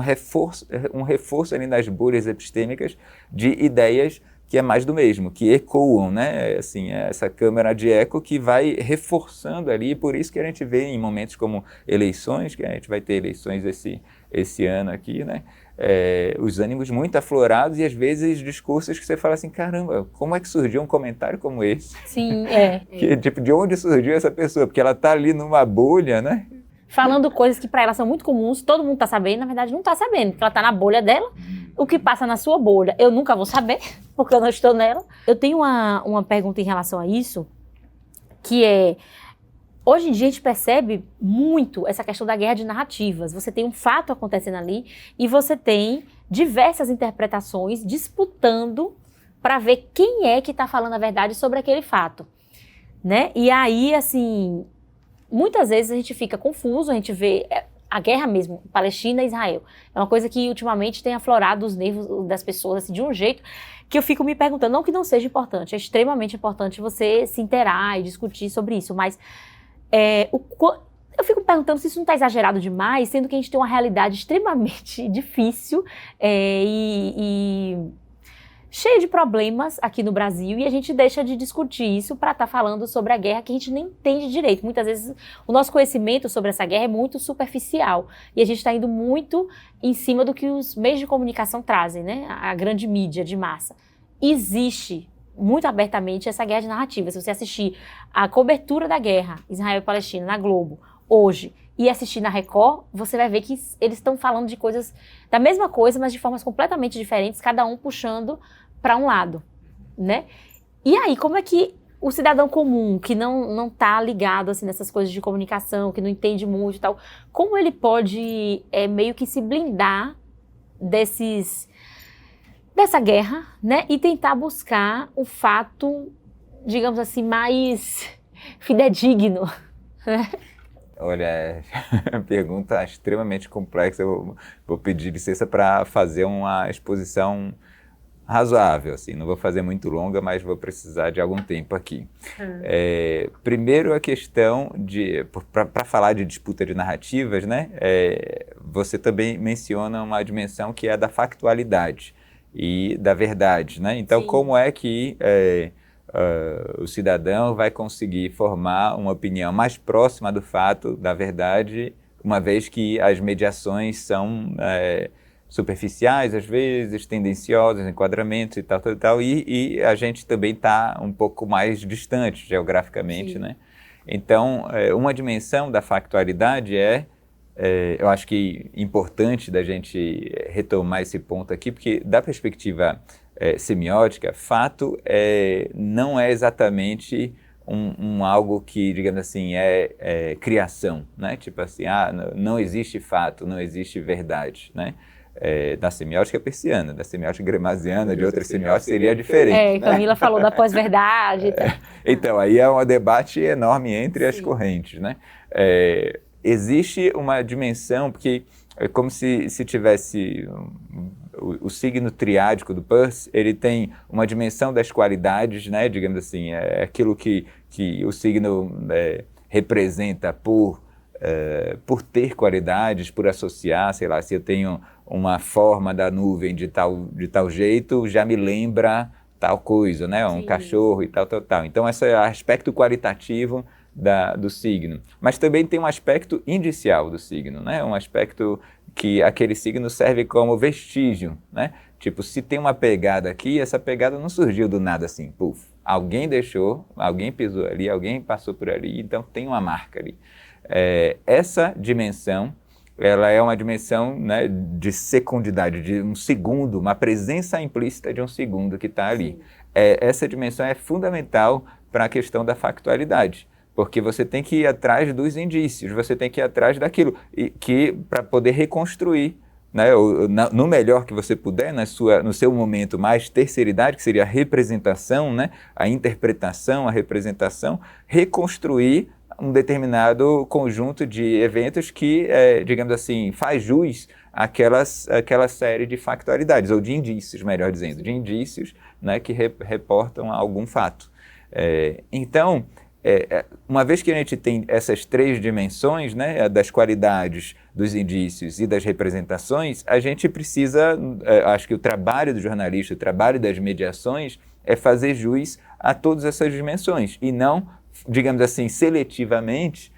um reforço ali nas bolhas epistêmicas de ideias que é mais do mesmo, que ecoam, né? Assim, essa câmara de eco que vai reforçando ali, por isso que a gente vê em momentos como eleições, que a gente vai ter eleições esse ano aqui, né? Os ânimos muito aflorados e às vezes discursos que você fala assim, caramba, como é que surgiu um comentário como esse? Sim, Tipo, de onde surgiu essa pessoa? Porque ela está ali numa bolha, né? Falando coisas que para ela são muito comuns, todo mundo está sabendo, na verdade não está sabendo, porque ela está na bolha dela. O que passa na sua bolha, eu nunca vou saber, porque eu não estou nela. Eu tenho uma pergunta em relação a isso, que é, hoje em dia a gente percebe muito essa questão da guerra de narrativas. Você tem um fato acontecendo ali e você tem diversas interpretações disputando para ver quem é que está falando a verdade sobre aquele fato, né? E aí, assim, muitas vezes a gente fica confuso, a gente vê a guerra mesmo, Palestina e Israel. É uma coisa que ultimamente tem aflorado os nervos das pessoas assim, de um jeito que eu fico me perguntando, não que não seja importante, é extremamente importante você se inteirar e discutir sobre isso, mas eu fico perguntando se isso não está exagerado demais, sendo que a gente tem uma realidade extremamente difícil e cheio de problemas aqui no Brasil, e a gente deixa de discutir isso para estar falando sobre a guerra que a gente nem entende direito. Muitas vezes o nosso conhecimento sobre essa guerra é muito superficial e a gente está indo muito em cima do que os meios de comunicação trazem, né? A grande mídia de massa. Existe muito abertamente essa guerra de narrativa. Se você assistir a cobertura da guerra Israel e Palestina na Globo hoje e assistir na Record, você vai ver que eles estão falando de coisas, da mesma coisa, mas de formas completamente diferentes, cada um puxando para um lado, né? E aí, como é que o cidadão comum, que não tá ligado assim, nessas coisas de comunicação, que não entende muito e tal, como ele pode meio que se blindar dessa guerra, né? E tentar buscar o fato, digamos assim, mais fidedigno, né? Olha, pergunta extremamente complexa. Eu vou pedir licença para fazer uma exposição razoável, assim. Não vou fazer muito longa, mas vou precisar de algum tempo aqui. Primeiro, a questão para falar de disputa de narrativas, né? Você também menciona uma dimensão que é da factualidade e da verdade, né? Então, Sim. Como é que o cidadão vai conseguir formar uma opinião mais próxima do fato, da verdade, uma vez que as mediações são superficiais, às vezes, tendenciosas, enquadramentos e tal, e a gente também está um pouco mais distante geograficamente, Sim. né? Então, uma dimensão da factualidade eu acho que importante da gente retomar esse ponto aqui, porque da perspectiva semiótica, fato não é exatamente algo que, digamos assim, é criação, né? Tipo assim, não existe fato, não existe verdade, né? Da semiótica persiana, da semiótica gremasiana, de outras semióticas seria diferente. Camila falou da pós-verdade. Então, aí é um debate enorme entre as Sim. correntes, né? Existe uma dimensão, porque é como se tivesse o signo triádico do Peirce, ele tem uma dimensão das qualidades, né? Digamos assim, é aquilo que o signo representa por ter qualidades, por associar, sei lá, se eu tenho uma forma da nuvem de tal jeito, já me lembra tal coisa, né? Um Sim. cachorro e tal. Então, esse é o aspecto qualitativo do signo. Mas também tem um aspecto indicial do signo, né? Um aspecto que aquele signo serve como vestígio, né? Tipo, se tem uma pegada aqui, essa pegada não surgiu do nada assim, puf. Alguém deixou, alguém pisou ali, alguém passou por ali, então tem uma marca ali. Essa dimensão, ela é uma dimensão, né, de secundidade, de um segundo, uma presença implícita de um segundo que está ali. Essa dimensão é fundamental para a questão da factualidade, porque você tem que ir atrás dos indícios, você tem que ir atrás daquilo, para poder reconstruir, né, no melhor que você puder, no seu momento mais terceiridade, que seria a representação, né, a interpretação, a representação, reconstruir um determinado conjunto de eventos que, digamos assim, faz jus àquela série de factualidades, ou de indícios, melhor dizendo, de indícios, né, que reportam a algum fato. Então, uma vez que a gente tem essas três dimensões, né, das qualidades, dos indícios e das representações, a gente precisa, acho que o trabalho do jornalista, o trabalho das mediações é fazer jus a todas essas dimensões e não, digamos assim, seletivamente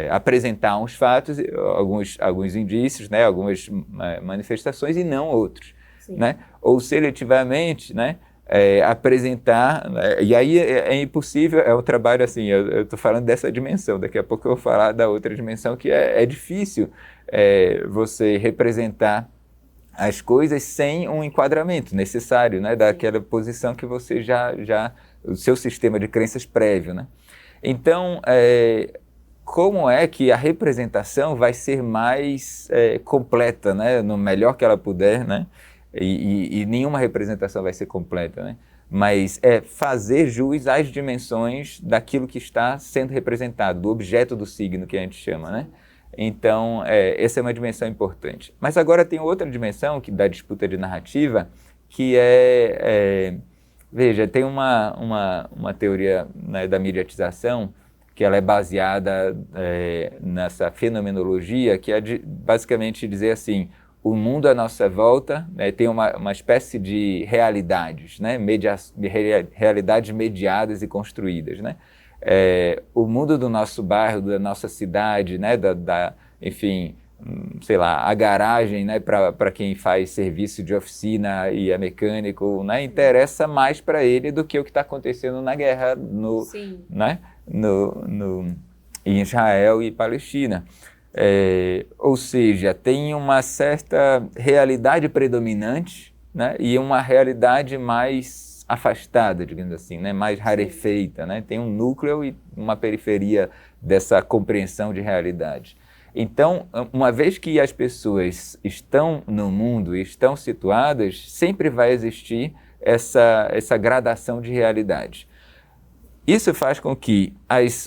apresentar uns fatos, alguns indícios, né, algumas manifestações e não outros, né? Ou seletivamente, né, apresentar, né? E aí é impossível, é um trabalho assim, eu estou falando dessa dimensão, daqui a pouco eu vou falar da outra dimensão que é difícil você representar as coisas sem um enquadramento necessário, né, daquela posição que você o seu sistema de crenças prévio, né? Então, como é que a representação vai ser mais completa, né, no melhor que ela puder, né? E nenhuma representação vai ser completa, né? Mas fazer jus às dimensões daquilo que está sendo representado, do objeto do signo que a gente chama, né? Então, essa é uma dimensão importante. Mas agora tem outra dimensão da disputa de narrativa, que veja, tem uma teoria, né, da mediatização, que ela é baseada nessa fenomenologia, que é basicamente dizer assim, o mundo à nossa volta, né, tem uma espécie de realidades, né, realidades mediadas e construídas, né? O mundo do nosso bairro, da nossa cidade, né, enfim, sei lá, a garagem, né, para quem faz serviço de oficina e é mecânico, né, interessa mais para ele do que o que está acontecendo na guerra né, em Israel e Palestina. Ou seja, tem uma certa realidade predominante, né, e uma realidade mais afastada, digamos assim, né, mais rarefeita, né, tem um núcleo e uma periferia dessa compreensão de realidade. Então, uma vez que as pessoas estão no mundo e estão situadas, sempre vai existir essa gradação de realidade. Isso faz com que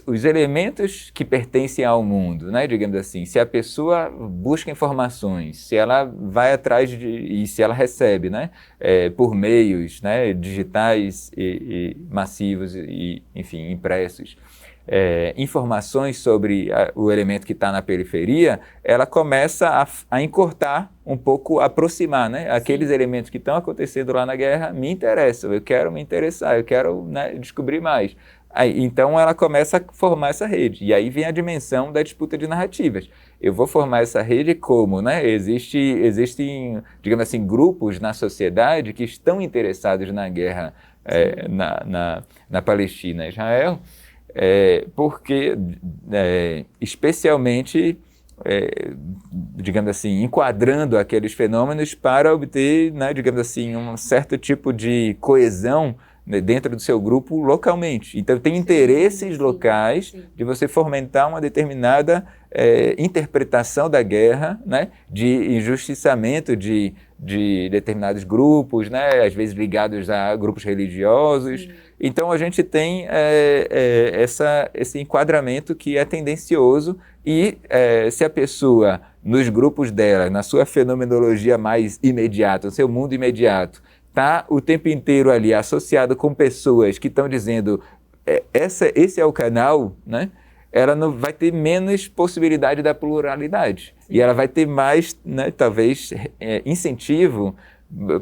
os elementos que pertencem ao mundo, né, digamos assim, se a pessoa busca informações, se ela vai atrás e se ela recebe, né, por meios, né, digitais e massivos e, enfim, impressos, informações sobre o elemento que está na periferia, ela começa a encurtar um pouco, aproximar, né? Aqueles elementos que estão acontecendo lá na guerra me interessam, eu quero me interessar, eu quero, né, descobrir mais. Então ela começa a formar essa rede, e aí vem a dimensão da disputa de narrativas. Eu vou formar essa rede como, né? Existem, digamos assim, grupos na sociedade que estão interessados na guerra na Palestina e Israel, porque, especialmente, digamos assim, enquadrando aqueles fenômenos para obter, né, digamos assim, um certo tipo de coesão, né, dentro do seu grupo localmente. Então, tem interesses locais de você fomentar uma determinada interpretação da guerra, né, de injustiçamento de determinados grupos, né, às vezes ligados a grupos religiosos. Então, a gente tem esse enquadramento que é tendencioso e se a pessoa, nos grupos dela, na sua fenomenologia mais imediata, no seu mundo imediato, está o tempo inteiro ali associado com pessoas que estão dizendo esse é o canal, né? Ela não vai ter menos possibilidade da pluralidade. Sim. E ela vai ter mais, né, talvez, incentivo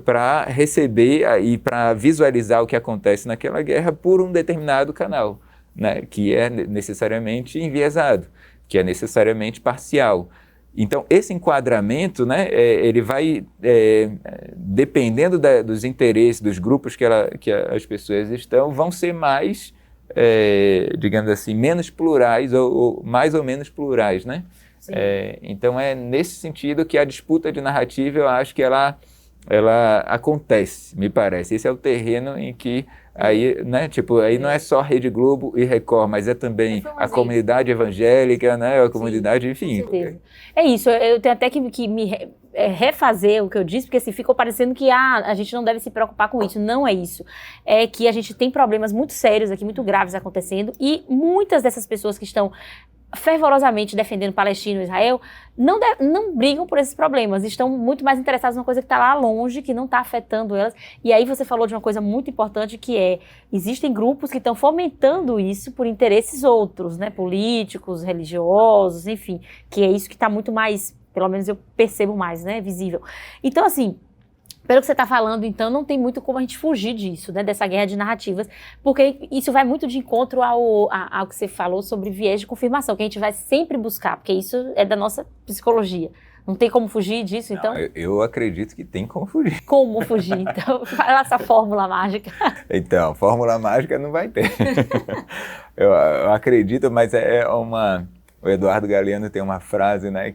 para receber e para visualizar o que acontece naquela guerra por um determinado canal, né, que é necessariamente enviesado, que é necessariamente parcial. Então, esse enquadramento, né, ele vai, dependendo dos interesses, dos grupos que as pessoas estão, vão ser mais, digamos assim, menos plurais ou mais ou menos plurais, né? Então, é nesse sentido que a disputa de narrativa, eu acho que ela ela acontece, me parece. Esse é o terreno em que aí, né, tipo, aí não é só Rede Globo e Record, mas é também a comunidade evangélica, né, a comunidade, enfim. Com certeza. É isso, eu tenho até que refazer o que eu disse, porque assim, ficou parecendo que a gente não deve se preocupar com isso. Não é isso. É que a gente tem problemas muito sérios aqui, muito graves acontecendo, e muitas dessas pessoas que estão fervorosamente defendendo Palestina e Israel, não brigam por esses problemas, estão muito mais interessados numa coisa que está lá longe, que não está afetando elas. E aí você falou de uma coisa muito importante, que existem grupos que estão fomentando isso por interesses outros, né, políticos, religiosos, enfim, que é isso que está muito mais, pelo menos eu percebo mais, né, visível. Então, assim, pelo que você está falando, então, não tem muito como a gente fugir disso, né, dessa guerra de narrativas, porque isso vai muito de encontro ao que você falou sobre viés de confirmação, que a gente vai sempre buscar, porque isso é da nossa psicologia. Não tem como fugir disso, então? Não, eu acredito que tem como fugir. Como fugir, então? Fala essa fórmula mágica. Então, fórmula mágica não vai ter. eu acredito, mas o Eduardo Galeano tem uma frase, né,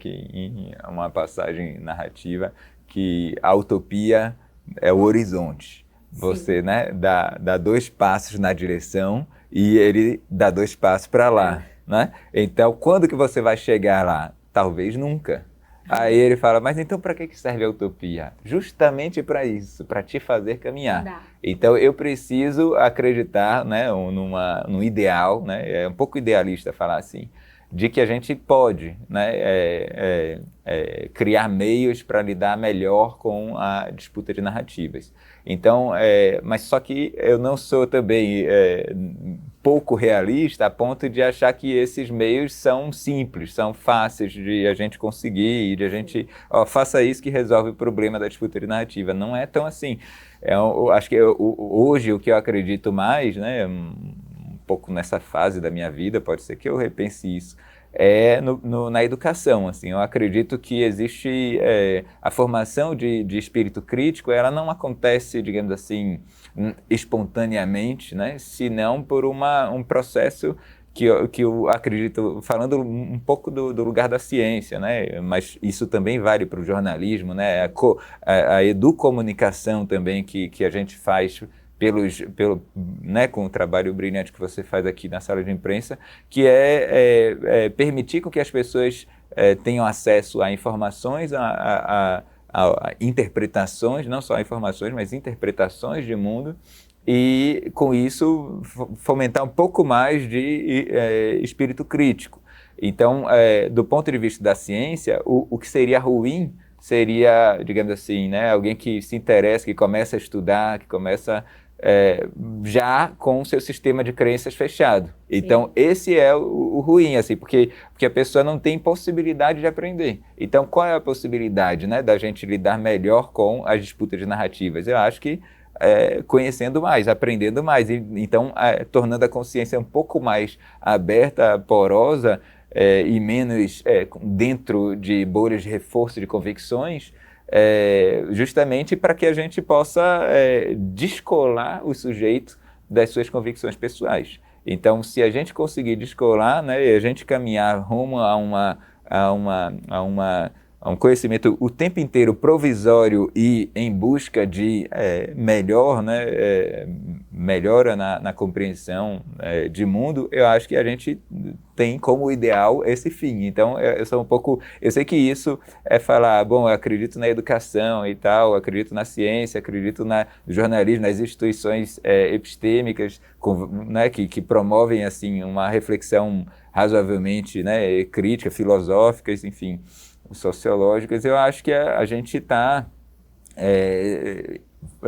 uma passagem narrativa, que a utopia é o horizonte. Você, né, dá 2 passos na direção e ele dá 2 passos para lá, né? Então, quando que você vai chegar lá? Talvez nunca. Aí ele fala, mas então para que serve a utopia? Justamente para isso, para te fazer caminhar. Então eu preciso acreditar, né, num ideal, né, é um pouco idealista falar assim, de que a gente pode, né, criar meios para lidar melhor com a disputa de narrativas. Então, mas só que eu não sou também pouco realista a ponto de achar que esses meios são simples, são fáceis de a gente conseguir e de a gente, faça isso que resolve o problema da disputa de narrativa. Não é tão assim. Acho que hoje o que eu acredito mais, né, um pouco nessa fase da minha vida, pode ser que eu repense isso, na educação. Assim, eu acredito que existe a formação de espírito crítico, ela não acontece, digamos assim, espontaneamente, né, senão por um processo que eu acredito, falando um pouco do lugar da ciência, né, mas isso também vale para o jornalismo, né, a educomunicação também que a gente faz né, com o trabalho brilhante que você faz aqui na sala de imprensa, que é permitir com que as pessoas tenham acesso a informações, a interpretações, não só informações, mas interpretações de mundo, e com isso fomentar um pouco mais de espírito crítico. Então, do ponto de vista da ciência, o que seria ruim seria, digamos assim, né, alguém que se interessa, que começa a estudar, que começa já com o seu sistema de crenças fechado. Então, esse é o ruim, assim, porque a pessoa não tem possibilidade de aprender. Então, qual é a possibilidade, né, da gente lidar melhor com as disputas de narrativas? Eu acho que conhecendo mais, aprendendo mais, então tornando a consciência um pouco mais aberta, porosa, e menos dentro de bolhas de reforço de convicções, justamente para que a gente possa descolar o sujeito das suas convicções pessoais. Então, se a gente conseguir descolar, né, e a gente caminhar rumo a um conhecimento o tempo inteiro provisório e em busca de melhora na compreensão de mundo, eu acho que a gente tem como ideal esse fim. Então, eu sei que isso é falar, bom, eu acredito na educação e tal, eu acredito na ciência, acredito no jornalismo, nas instituições epistêmicas, né, que promovem assim, uma reflexão razoavelmente, né, crítica, filosófica, enfim, sociológicas. Eu acho que a gente está,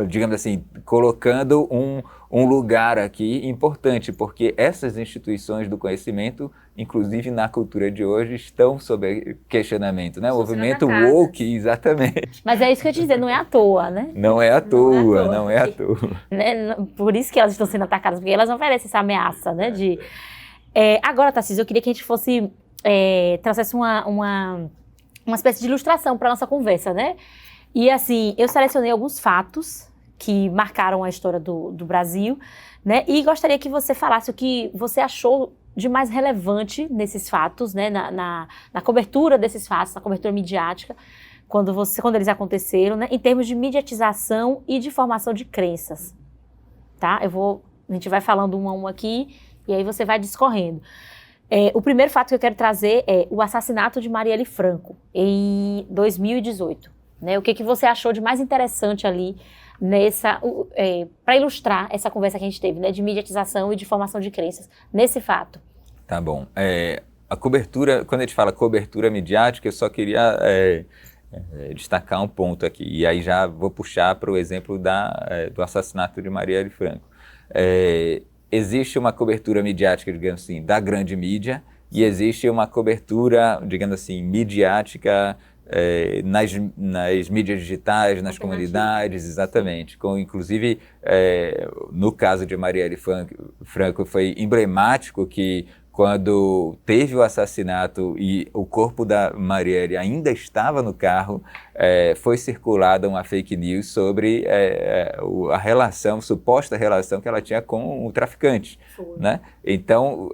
digamos assim, colocando um lugar aqui importante, porque essas instituições do conhecimento, inclusive na cultura de hoje, estão sob questionamento, né? O movimento woke, exatamente. Mas é isso que eu ia te dizer, não é à toa, né? Não é à toa, não é à toa. Né? Por isso que elas estão sendo atacadas, porque elas oferecem essa ameaça, né? Agora, Tarcísio, eu queria que a gente trouxesse uma espécie de ilustração para a nossa conversa, né? E assim, eu selecionei alguns fatos que marcaram a história do Brasil, né? E gostaria que você falasse o que você achou de mais relevante nesses fatos, né? Na cobertura desses fatos, na cobertura midiática, quando eles aconteceram, né, em termos de mediatização e de formação de crenças, tá? A gente vai falando um a um aqui e aí você vai discorrendo. O primeiro fato que eu quero trazer é o assassinato de Marielle Franco em 2018, né? O que você achou de mais interessante ali para ilustrar essa conversa que a gente teve, né, de mediatização e de formação de crenças nesse fato? Tá bom. A cobertura, quando a gente fala cobertura midiática, eu só queria destacar um ponto aqui, e aí já vou puxar para o exemplo do assassinato de Marielle Franco. Existe uma cobertura midiática, digamos assim, da grande mídia, e existe uma cobertura, digamos assim, midiática nas mídias digitais, nas comunidades, exatamente. Inclusive, no caso de Marielle Franco, foi emblemático que quando teve o assassinato e o corpo da Marielle ainda estava no carro, foi circulada uma fake news sobre a relação, suposta relação que ela tinha com o traficante, né? Então,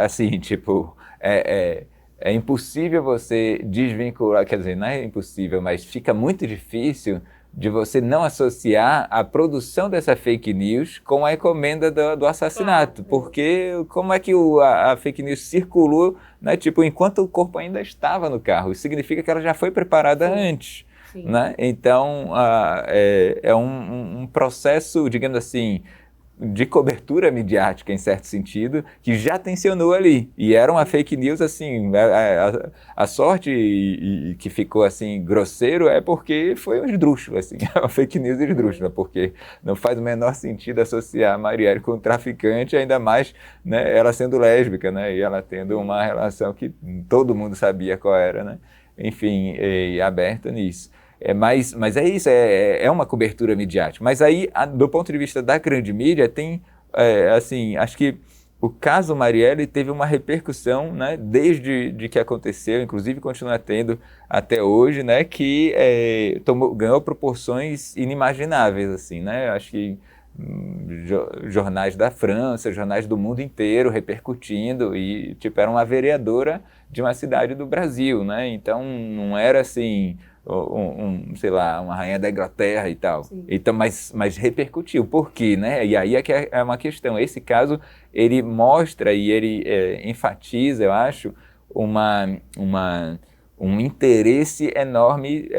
assim, tipo, é impossível você desvincular, quer dizer, não é impossível, mas fica muito difícil de você não associar a produção dessa fake news com a encomenda do assassinato, porque como é que a fake news circulou, né, tipo, enquanto o corpo ainda estava no carro? Isso significa que ela já foi preparada antes, né? Então, é um processo, digamos assim, de cobertura midiática, em certo sentido, que já tensionou ali. E era uma fake news, assim, a sorte que ficou, assim, grosseiro é porque foi um esdrúxulo, assim, uma fake news esdrúxula, porque não faz o menor sentido associar a Marielle com um traficante, ainda mais, né, ela sendo lésbica, né, e ela tendo uma relação que todo mundo sabia qual era, né, enfim, aberta nisso. Mas é isso, é uma cobertura midiática. Mas aí, do ponto de vista da grande mídia, tem, assim, acho que o caso Marielle teve uma repercussão, né, desde que aconteceu, inclusive continua tendo até hoje, né, que ganhou proporções inimagináveis, assim, né? Acho que jornais da França, jornais do mundo inteiro repercutindo e, tipo, era uma vereadora de uma cidade do Brasil, né? Então, não era assim... sei lá, uma rainha da Inglaterra e tal. Então, mas repercutiu. Por quê, né? E aí que é uma questão. Esse caso, ele mostra e ele enfatiza, eu acho, um interesse enorme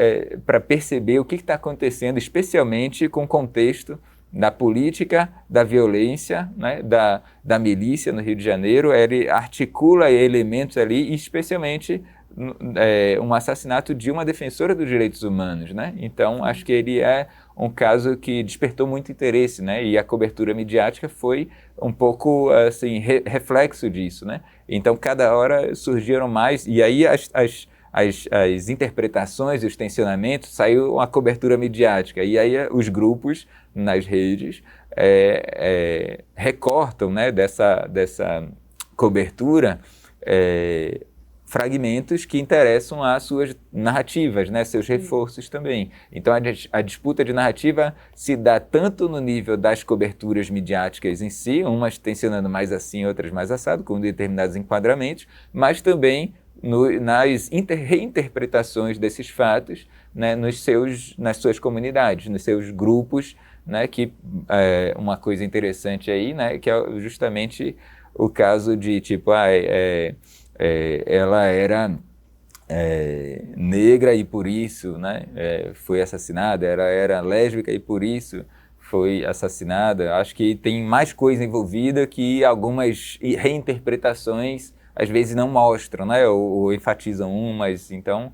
para perceber o que está acontecendo, especialmente com o contexto da política, da violência, né, da milícia no Rio de Janeiro. Ele articula elementos ali, especialmente um assassinato de uma defensora dos direitos humanos, né? Então, acho que ele é um caso que despertou muito interesse, né? E a cobertura midiática foi um pouco, assim, reflexo disso, né? Então, cada hora surgiram mais, e aí as interpretações e os tensionamentos, saiu uma cobertura midiática, e aí os grupos nas redes recortam, né, dessa cobertura fragmentos que interessam às suas narrativas, né, seus reforços também. Então, a disputa de narrativa se dá tanto no nível das coberturas midiáticas em si, umas tensionando mais assim, outras mais assado, com determinados enquadramentos, mas também nas reinterpretações desses fatos, né, nas suas comunidades, nos seus grupos, né, que uma coisa interessante aí, né, que é justamente o caso de, tipo, ela era negra e por isso, né, foi assassinada, ela era lésbica e por isso foi assassinada. Acho que tem mais coisa envolvida que algumas reinterpretações às vezes não mostram, né, ou enfatizam umas. Então,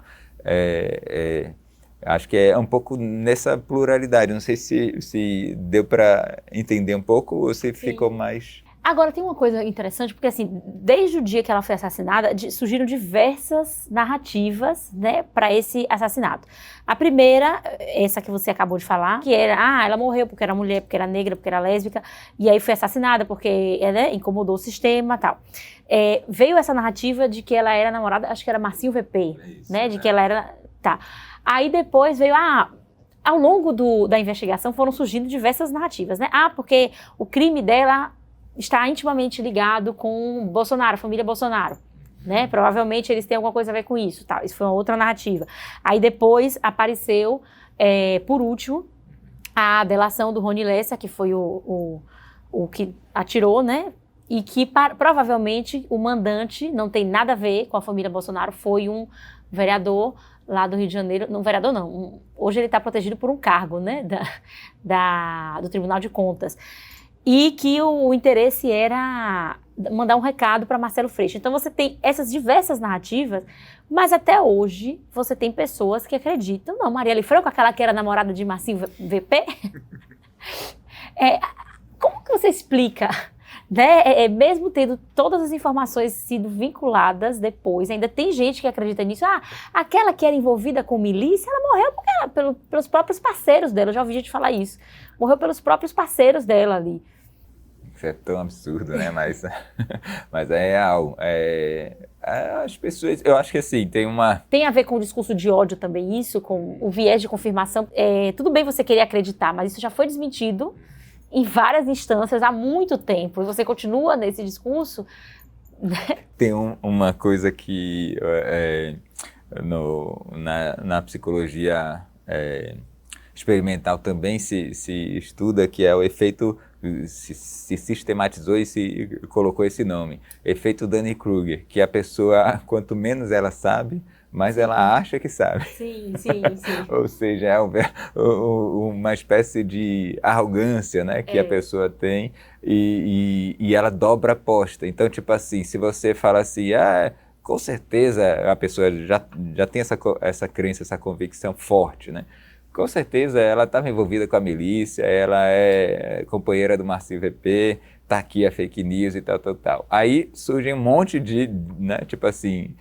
acho que é um pouco nessa pluralidade. Não sei se deu para entender um pouco ou se ficou mais... Agora, tem uma coisa interessante, porque assim, desde o dia que ela foi assassinada, surgiram diversas narrativas, né, para esse assassinato. A primeira, essa que você acabou de falar, que era, ela morreu porque era mulher, porque era negra, porque era lésbica, e aí foi assassinada porque, né, incomodou o sistema e tal. Veio essa narrativa de que ela era namorada, acho que era Marcinho VP, né, de que ela era... Tá. Aí depois veio, ao longo da investigação foram surgindo diversas narrativas, né? Porque o crime dela está intimamente ligado com Bolsonaro, a família Bolsonaro. né? Provavelmente eles têm alguma coisa a ver com isso, tá? Isso foi uma outra narrativa. Aí depois apareceu, por último, a delação do Rony Lessa, que foi o que atirou, né? E que provavelmente o mandante não tem nada a ver com a família Bolsonaro, foi um vereador lá do Rio de Janeiro, não vereador não, hoje ele está protegido por um cargo, né, do Tribunal de Contas, e que o interesse era mandar um recado para Marcelo Freixo. Então você tem essas diversas narrativas, mas até hoje você tem pessoas que acreditam, não, Marielle Franco, aquela que era namorada de Marcinho VP, como que você explica, né? Mesmo tendo todas as informações sido vinculadas depois, ainda tem gente que acredita nisso. Aquela que era envolvida com milícia, ela morreu pelos próprios parceiros dela. Eu já ouvi gente falar isso. Morreu pelos próprios parceiros dela ali. Isso é tão absurdo, né? Mas é real. As pessoas, eu acho que assim, Tem a ver com o discurso de ódio também, isso, com o viés de confirmação. Tudo bem você querer acreditar, mas isso já foi desmentido em várias instâncias há muito tempo, e você continua nesse discurso. Tem uma coisa que na psicologia experimental também se estuda, que é o efeito, se sistematizou e se colocou esse nome, efeito Dunning-Kruger, que a pessoa, quanto menos ela sabe, mais ela acha que sabe. Sim. Ou seja, é uma espécie de arrogância, né, que a pessoa tem e ela dobra a aposta. Então, tipo assim, se você fala assim, com certeza a pessoa já tem essa crença, essa convicção forte, né? Com certeza ela estava envolvida com a milícia, ela é companheira do Marcinho VP, tá aqui a fake news e tal. Aí surge um monte de, né, tipo assim,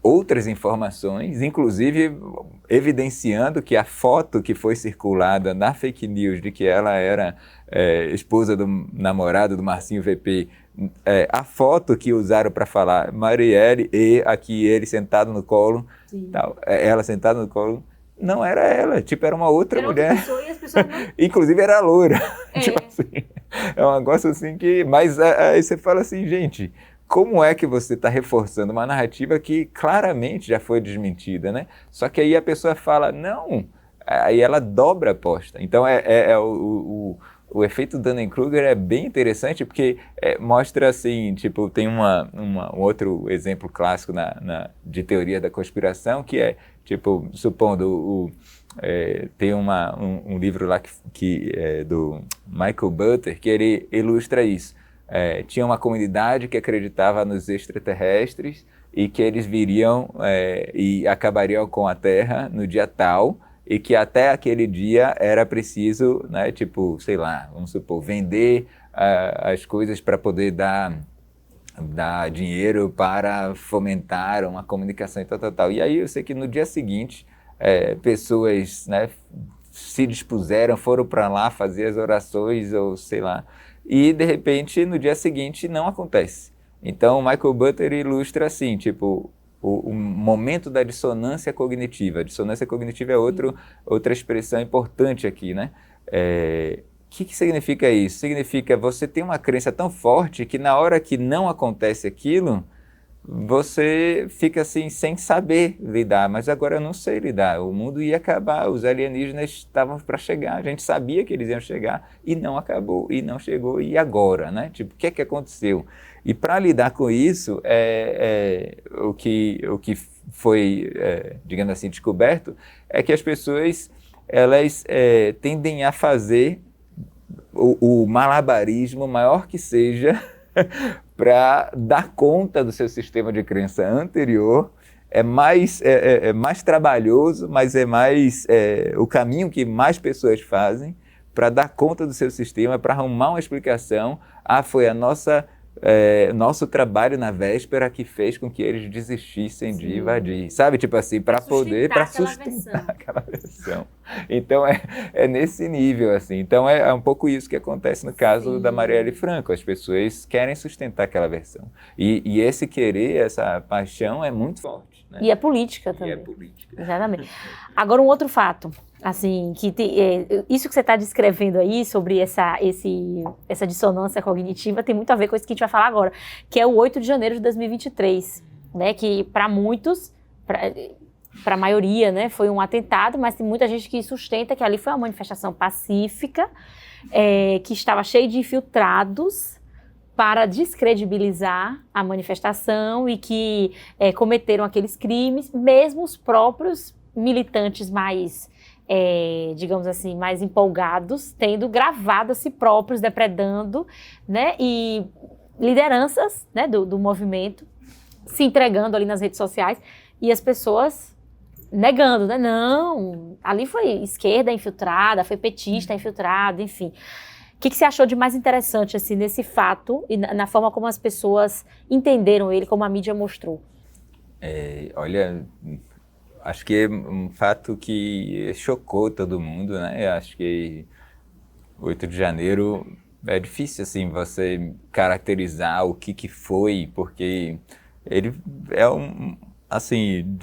outras informações, inclusive evidenciando que a foto que foi circulada na fake news de que ela era esposa do namorado do Marcinho VP, a foto que usaram para falar Marielle e aqui ele sentado no colo, tal, ela sentada no colo, não era ela, tipo, era uma outra mulher. Outra pessoa, e as pessoas não... Inclusive era loura. Tipo assim, é um negócio assim que... Mas aí você fala assim, gente, como é que você está reforçando uma narrativa que claramente já foi desmentida, né? Só que aí a pessoa fala, não, aí ela dobra a aposta. Então o efeito Dunning-Kruger é bem interessante porque mostra assim, tipo, tem um outro exemplo clássico de teoria da conspiração que é, tipo, supondo, tem um livro lá que é do Michael Butter que ele ilustra isso. Tinha uma comunidade que acreditava nos extraterrestres e que eles viriam e acabariam com a Terra no dia tal, e que até aquele dia era preciso, né, tipo, sei lá, vamos supor, vender as coisas para poder dar dinheiro para fomentar uma comunicação e tal. E aí eu sei que no dia seguinte, pessoas, né, se dispuseram, foram para lá fazer as orações ou sei lá, e de repente no dia seguinte não acontece. Então o Michael Butter ilustra assim, tipo, o momento da dissonância cognitiva. A dissonância cognitiva é outra expressão importante aqui, né? O que significa isso? Significa você tem uma crença tão forte que na hora que não acontece aquilo, você fica assim sem saber lidar, mas agora eu não sei lidar, o mundo ia acabar, os alienígenas estavam para chegar, a gente sabia que eles iam chegar e não acabou, e não chegou, e agora, né? Tipo, o que aconteceu? E para lidar com isso, o que foi, digamos assim, descoberto, é que as pessoas, elas tendem a fazer o malabarismo maior que seja para dar conta do seu sistema de crença anterior. É mais trabalhoso, mas é mais o caminho que mais pessoas fazem para dar conta do seu sistema, para arrumar uma explicação. Foi a nosso trabalho na véspera que fez com que eles desistissem de invadir, sabe? Tipo assim, para sustentar aquela versão. Então é nesse nível, assim. Então é um pouco isso que acontece no caso da Marielle Franco. As pessoas querem sustentar aquela versão. E esse querer, essa paixão é muito forte, né? E é política também. Exatamente. Agora um outro fato. Assim, isso que você está descrevendo aí sobre essa dissonância cognitiva tem muito a ver com isso que a gente vai falar agora, que é o 8 de janeiro de 2023, né? Que para muitos, para a maioria, né, foi um atentado, mas tem muita gente que sustenta que ali foi uma manifestação pacífica, que estava cheia de infiltrados para descredibilizar a manifestação e que cometeram aqueles crimes, mesmo os próprios militantes mais, digamos assim, mais empolgados, tendo gravado a si próprios, depredando, né, e lideranças, né, do movimento, se entregando ali nas redes sociais, e as pessoas negando, né, não, ali foi esquerda infiltrada, foi petista infiltrado, enfim. O que você achou de mais interessante assim, nesse fato e na forma como as pessoas entenderam ele, como a mídia mostrou? Olha, acho que é um fato que chocou todo mundo, né? Acho que 8 de janeiro é difícil, assim, você caracterizar o que foi, porque ele é assim,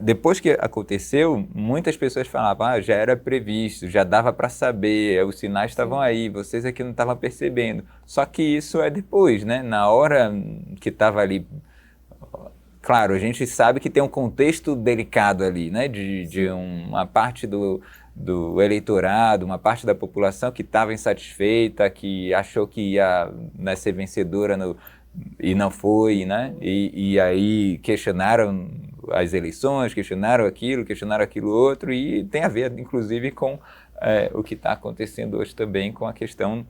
depois que aconteceu, muitas pessoas falavam, já era previsto, já dava para saber, os sinais estavam aí, vocês aqui não estavam percebendo. Só que isso é depois, né? Na hora que estava ali. Claro, a gente sabe que tem um contexto delicado ali, né? De uma parte do eleitorado, uma parte da população que estava insatisfeita, que achou que ia, né, ser vencedora e não foi, né? E aí questionaram as eleições, questionaram aquilo outro, e tem a ver, inclusive, com o que está acontecendo hoje também com a questão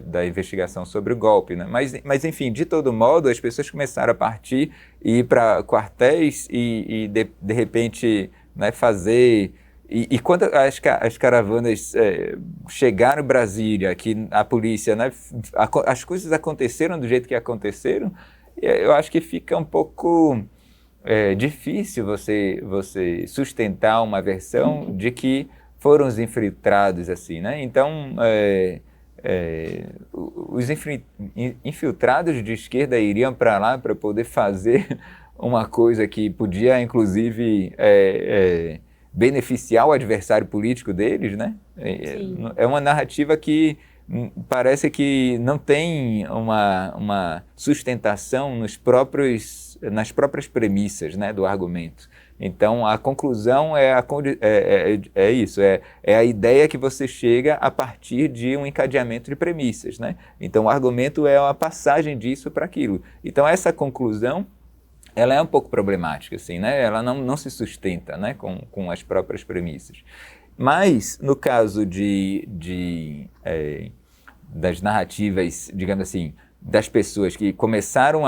da investigação sobre o golpe, né? Mas, enfim, de todo modo, as pessoas começaram a partir e ir para quartéis e de repente, né, fazer... E quando as caravanas chegaram em Brasília, que a polícia, né, as coisas aconteceram do jeito que aconteceram, eu acho que fica um pouco difícil você sustentar uma versão de que foram os infiltrados, assim, né? Então, os infiltrados de esquerda iriam para lá para poder fazer uma coisa que podia, inclusive... beneficiar o adversário político deles, né? É uma narrativa que parece que não tem uma sustentação nas próprias premissas, né, do argumento. Então, a conclusão é isso, é a ideia que você chega a partir de um encadeamento de premissas, né? Então, o argumento é uma passagem disso para aquilo. Então, essa conclusão ela é um pouco problemática, assim, né? Ela não se sustenta, né, com as próprias premissas. Mas, no caso das narrativas, digamos assim, das pessoas que começaram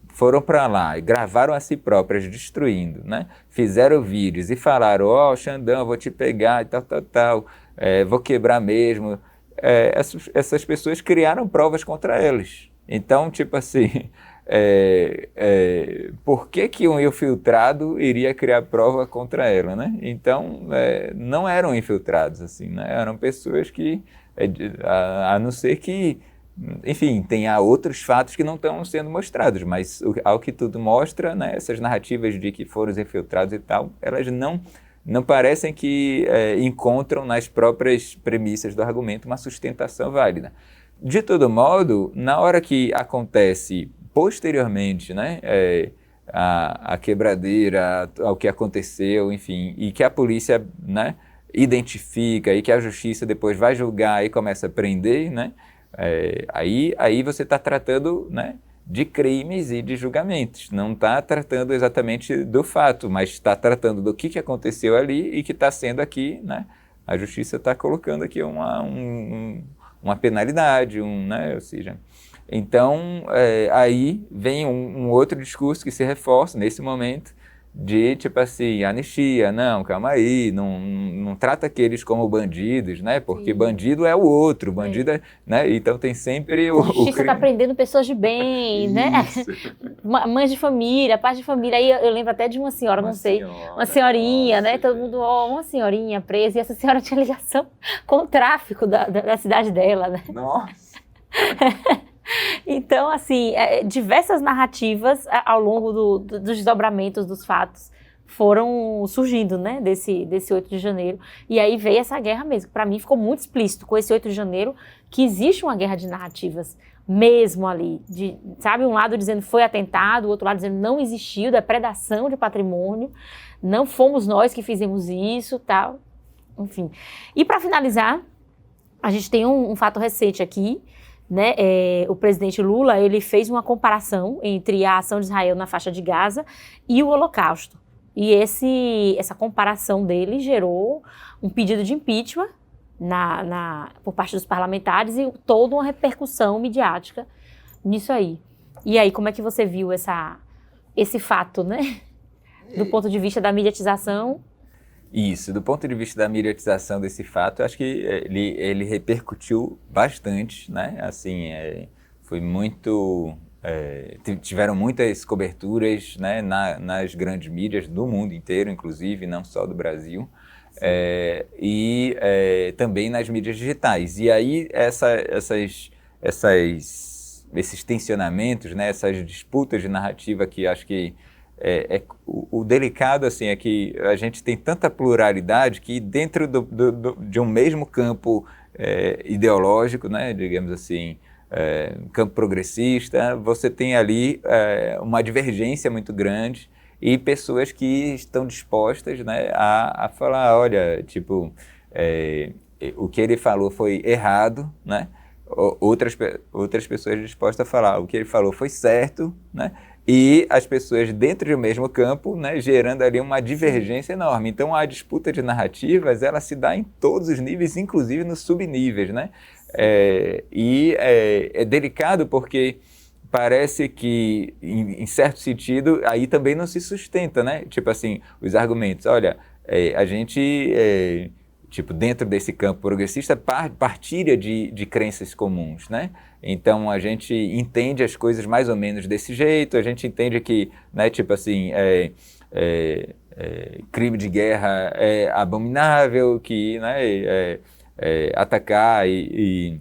foram para lá e gravaram a si próprias destruindo, né? Fizeram vídeos e falaram, Xandão, vou te pegar e tal, vou quebrar mesmo. Essas pessoas criaram provas contra elas. Então, tipo assim... por que um infiltrado iria criar prova contra ela, né? Então, não eram infiltrados, assim, né? Eram pessoas que, a não ser que, enfim, tenha outros fatos que não estão sendo mostrados, mas ao que tudo mostra, né, essas narrativas de que foram os infiltrados e tal, elas não parecem que encontram nas próprias premissas do argumento uma sustentação válida. De todo modo, na hora que acontece posteriormente, né, a quebradeira, ao que aconteceu, enfim, e que a polícia, né, identifica e que a justiça depois vai julgar e começa a prender, né, aí você está tratando, né, de crimes e de julgamentos. Não está tratando exatamente do fato, mas está tratando do que aconteceu ali e que está sendo aqui, né, a justiça está colocando aqui uma penalidade, né, ou seja... Então, aí vem um outro discurso que se reforça nesse momento de, tipo assim, anistia, não, calma aí, não trata aqueles como bandidos, né? Porque bandido é o outro, bandido né? Então tem sempre o crime. A justiça está prendendo pessoas de bem, né? Mães de família, pais de família. Aí eu lembro até de uma senhora, uma senhorinha, nossa, né? Todo mundo, uma senhorinha presa, e essa senhora tinha ligação com o tráfico da cidade dela, né? Nossa! Então, assim, diversas narrativas ao longo dos desdobramentos dos fatos foram surgindo, né, desse 8 de janeiro. E aí veio essa guerra mesmo. Para mim ficou muito explícito com esse 8 de janeiro que existe uma guerra de narrativas mesmo ali. Sabe, um lado dizendo foi atentado, o outro lado dizendo não existiu, depredação de patrimônio, não fomos nós que fizemos isso, tal. Enfim. E para finalizar, a gente tem um fato recente aqui, né? O presidente Lula, ele fez uma comparação entre a ação de Israel na faixa de Gaza e o Holocausto. E essa comparação dele gerou um pedido de impeachment por parte dos parlamentares e toda uma repercussão midiática nisso aí. E aí, como é que você viu esse fato, né? Do ponto de vista da mediatização? Isso, do ponto de vista da mediatização desse fato, eu acho que ele repercutiu bastante, né? Assim, foi muito... tiveram muitas coberturas, né, nas grandes mídias do mundo inteiro, inclusive, não só do Brasil, e também nas mídias digitais. E aí esses tensionamentos, né, essas disputas de narrativa que acho que o delicado assim, é que a gente tem tanta pluralidade que dentro de um mesmo campo ideológico, né, digamos assim, campo progressista, você tem ali uma divergência muito grande e pessoas que estão dispostas, né, a falar, olha, tipo, o que ele falou foi errado, né? Outras pessoas dispostas a falar, o que ele falou foi certo, né? E as pessoas dentro do mesmo campo, né, gerando ali uma divergência enorme. Então, a disputa de narrativas, ela se dá em todos os níveis, inclusive nos subníveis, né? É delicado porque parece que, em certo sentido, aí também não se sustenta, né? Tipo assim, os argumentos, olha, a gente... tipo, dentro desse campo progressista, partilha de crenças comuns, né? Então, a gente entende as coisas mais ou menos desse jeito, a gente entende que, né, tipo assim, crime de guerra é abominável, que, né, atacar e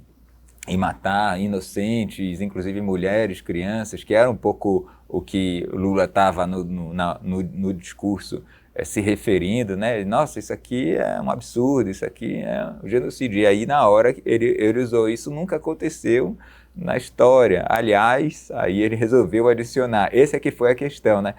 matar inocentes, inclusive mulheres, crianças, que era um pouco o que Lula estava no discurso, se referindo, né? Nossa, isso aqui é um absurdo, isso aqui é um genocídio. E aí, na hora, ele usou isso, nunca aconteceu na história. Aliás, aí ele resolveu adicionar. Essa aqui foi a questão, né?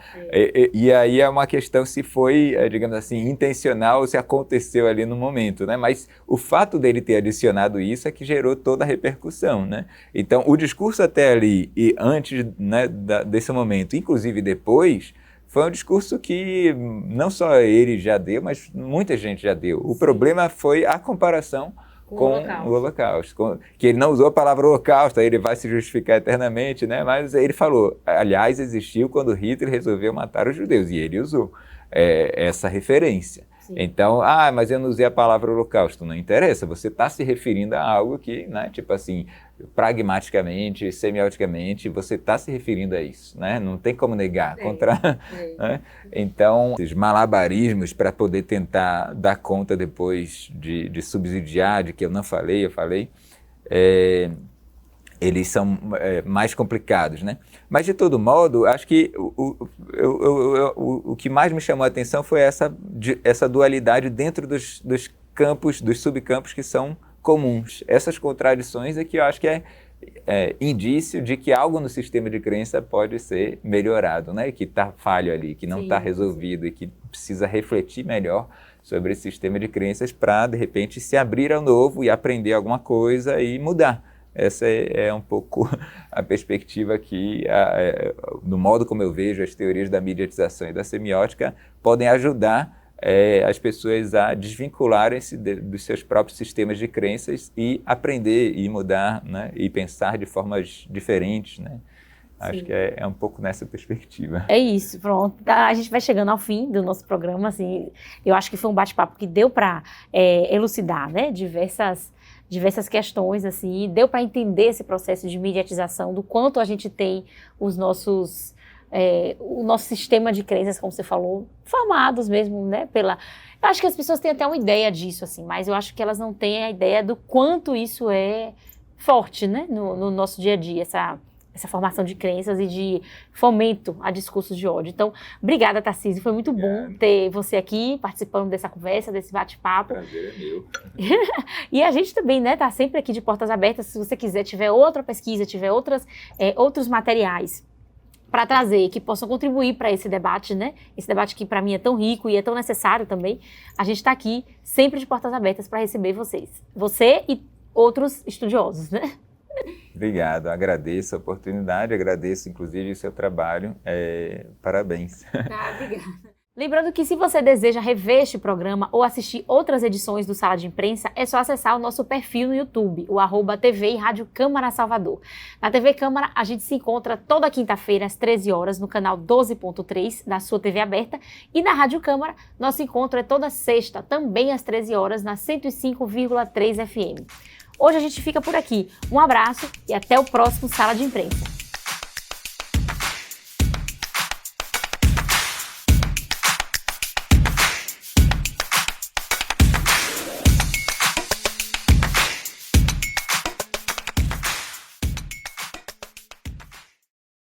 E aí é uma questão se foi, digamos assim, intencional ou se aconteceu ali no momento, né? Mas o fato dele ter adicionado isso é que gerou toda a repercussão, né? Então, o discurso até ali e antes, né, desse momento, inclusive depois, foi um discurso que não só ele já deu, mas muita gente já deu. O problema foi a comparação com o Holocausto. Que ele não usou a palavra Holocausto, aí ele vai se justificar eternamente, né? Mas ele falou, aliás, existiu quando Hitler resolveu matar os judeus, e ele usou essa referência. Sim. Então, mas eu não usei a palavra Holocausto. Não interessa, você está se referindo a algo que, né, tipo assim, pragmaticamente, semioticamente, você está se referindo a isso, né? Não tem como negar. Né? Então, esses malabarismos para poder tentar dar conta depois de subsidiar, de que eu não falei, eu falei, eles são mais complicados, né? Mas, de todo modo, acho que o que mais me chamou a atenção foi essa dualidade dentro dos campos, dos subcampos que são comuns. Essas contradições é que eu acho que é indício de que algo no sistema de crença pode ser melhorado, né? Que está falho ali, que não está resolvido e que precisa refletir melhor sobre esse sistema de crenças para, de repente, se abrir ao novo e aprender alguma coisa e mudar. Essa é um pouco a perspectiva que, no modo como eu vejo as teorias da mediatização e da semiótica, podem ajudar as pessoas a desvincularem-se dos seus próprios sistemas de crenças e aprender e mudar, né, e pensar de formas diferentes, né? Acho que é um pouco nessa perspectiva. É isso, pronto. A gente vai chegando ao fim do nosso programa, assim, eu acho que foi um bate-papo que deu para elucidar, né, diversas questões, assim, deu para entender esse processo de mediatização, do quanto a gente tem o nosso sistema de crenças, como você falou, formados mesmo, né, eu acho que as pessoas têm até uma ideia disso, assim, mas eu acho que elas não têm a ideia do quanto isso é forte, né, no nosso dia a dia, essa essa formação de crenças e de fomento a discursos de ódio. Então, obrigada, Tarcísio. Foi muito bom ter você aqui participando dessa conversa, desse bate-papo. Prazer é meu. E a gente também, né, tá sempre aqui de portas abertas. Se você quiser, tiver outra pesquisa, tiver outros materiais para trazer, que possam contribuir para esse debate, né? Esse debate que para mim é tão rico e é tão necessário também. A gente está aqui sempre de portas abertas para receber vocês. Você e outros estudiosos, né? Obrigado, agradeço a oportunidade, agradeço inclusive o seu trabalho, parabéns. Obrigada. Lembrando que se você deseja rever este programa ou assistir outras edições do Sala de Imprensa, é só acessar o nosso perfil no YouTube, o @TV e Rádio Câmara Salvador. Na TV Câmara, a gente se encontra toda quinta-feira às 13 horas no canal 12.3 da sua TV aberta e na Rádio Câmara, nosso encontro é toda sexta, também às 13 horas na 105,3 FM. Hoje a gente fica por aqui. Um abraço e até o próximo Sala de Imprensa.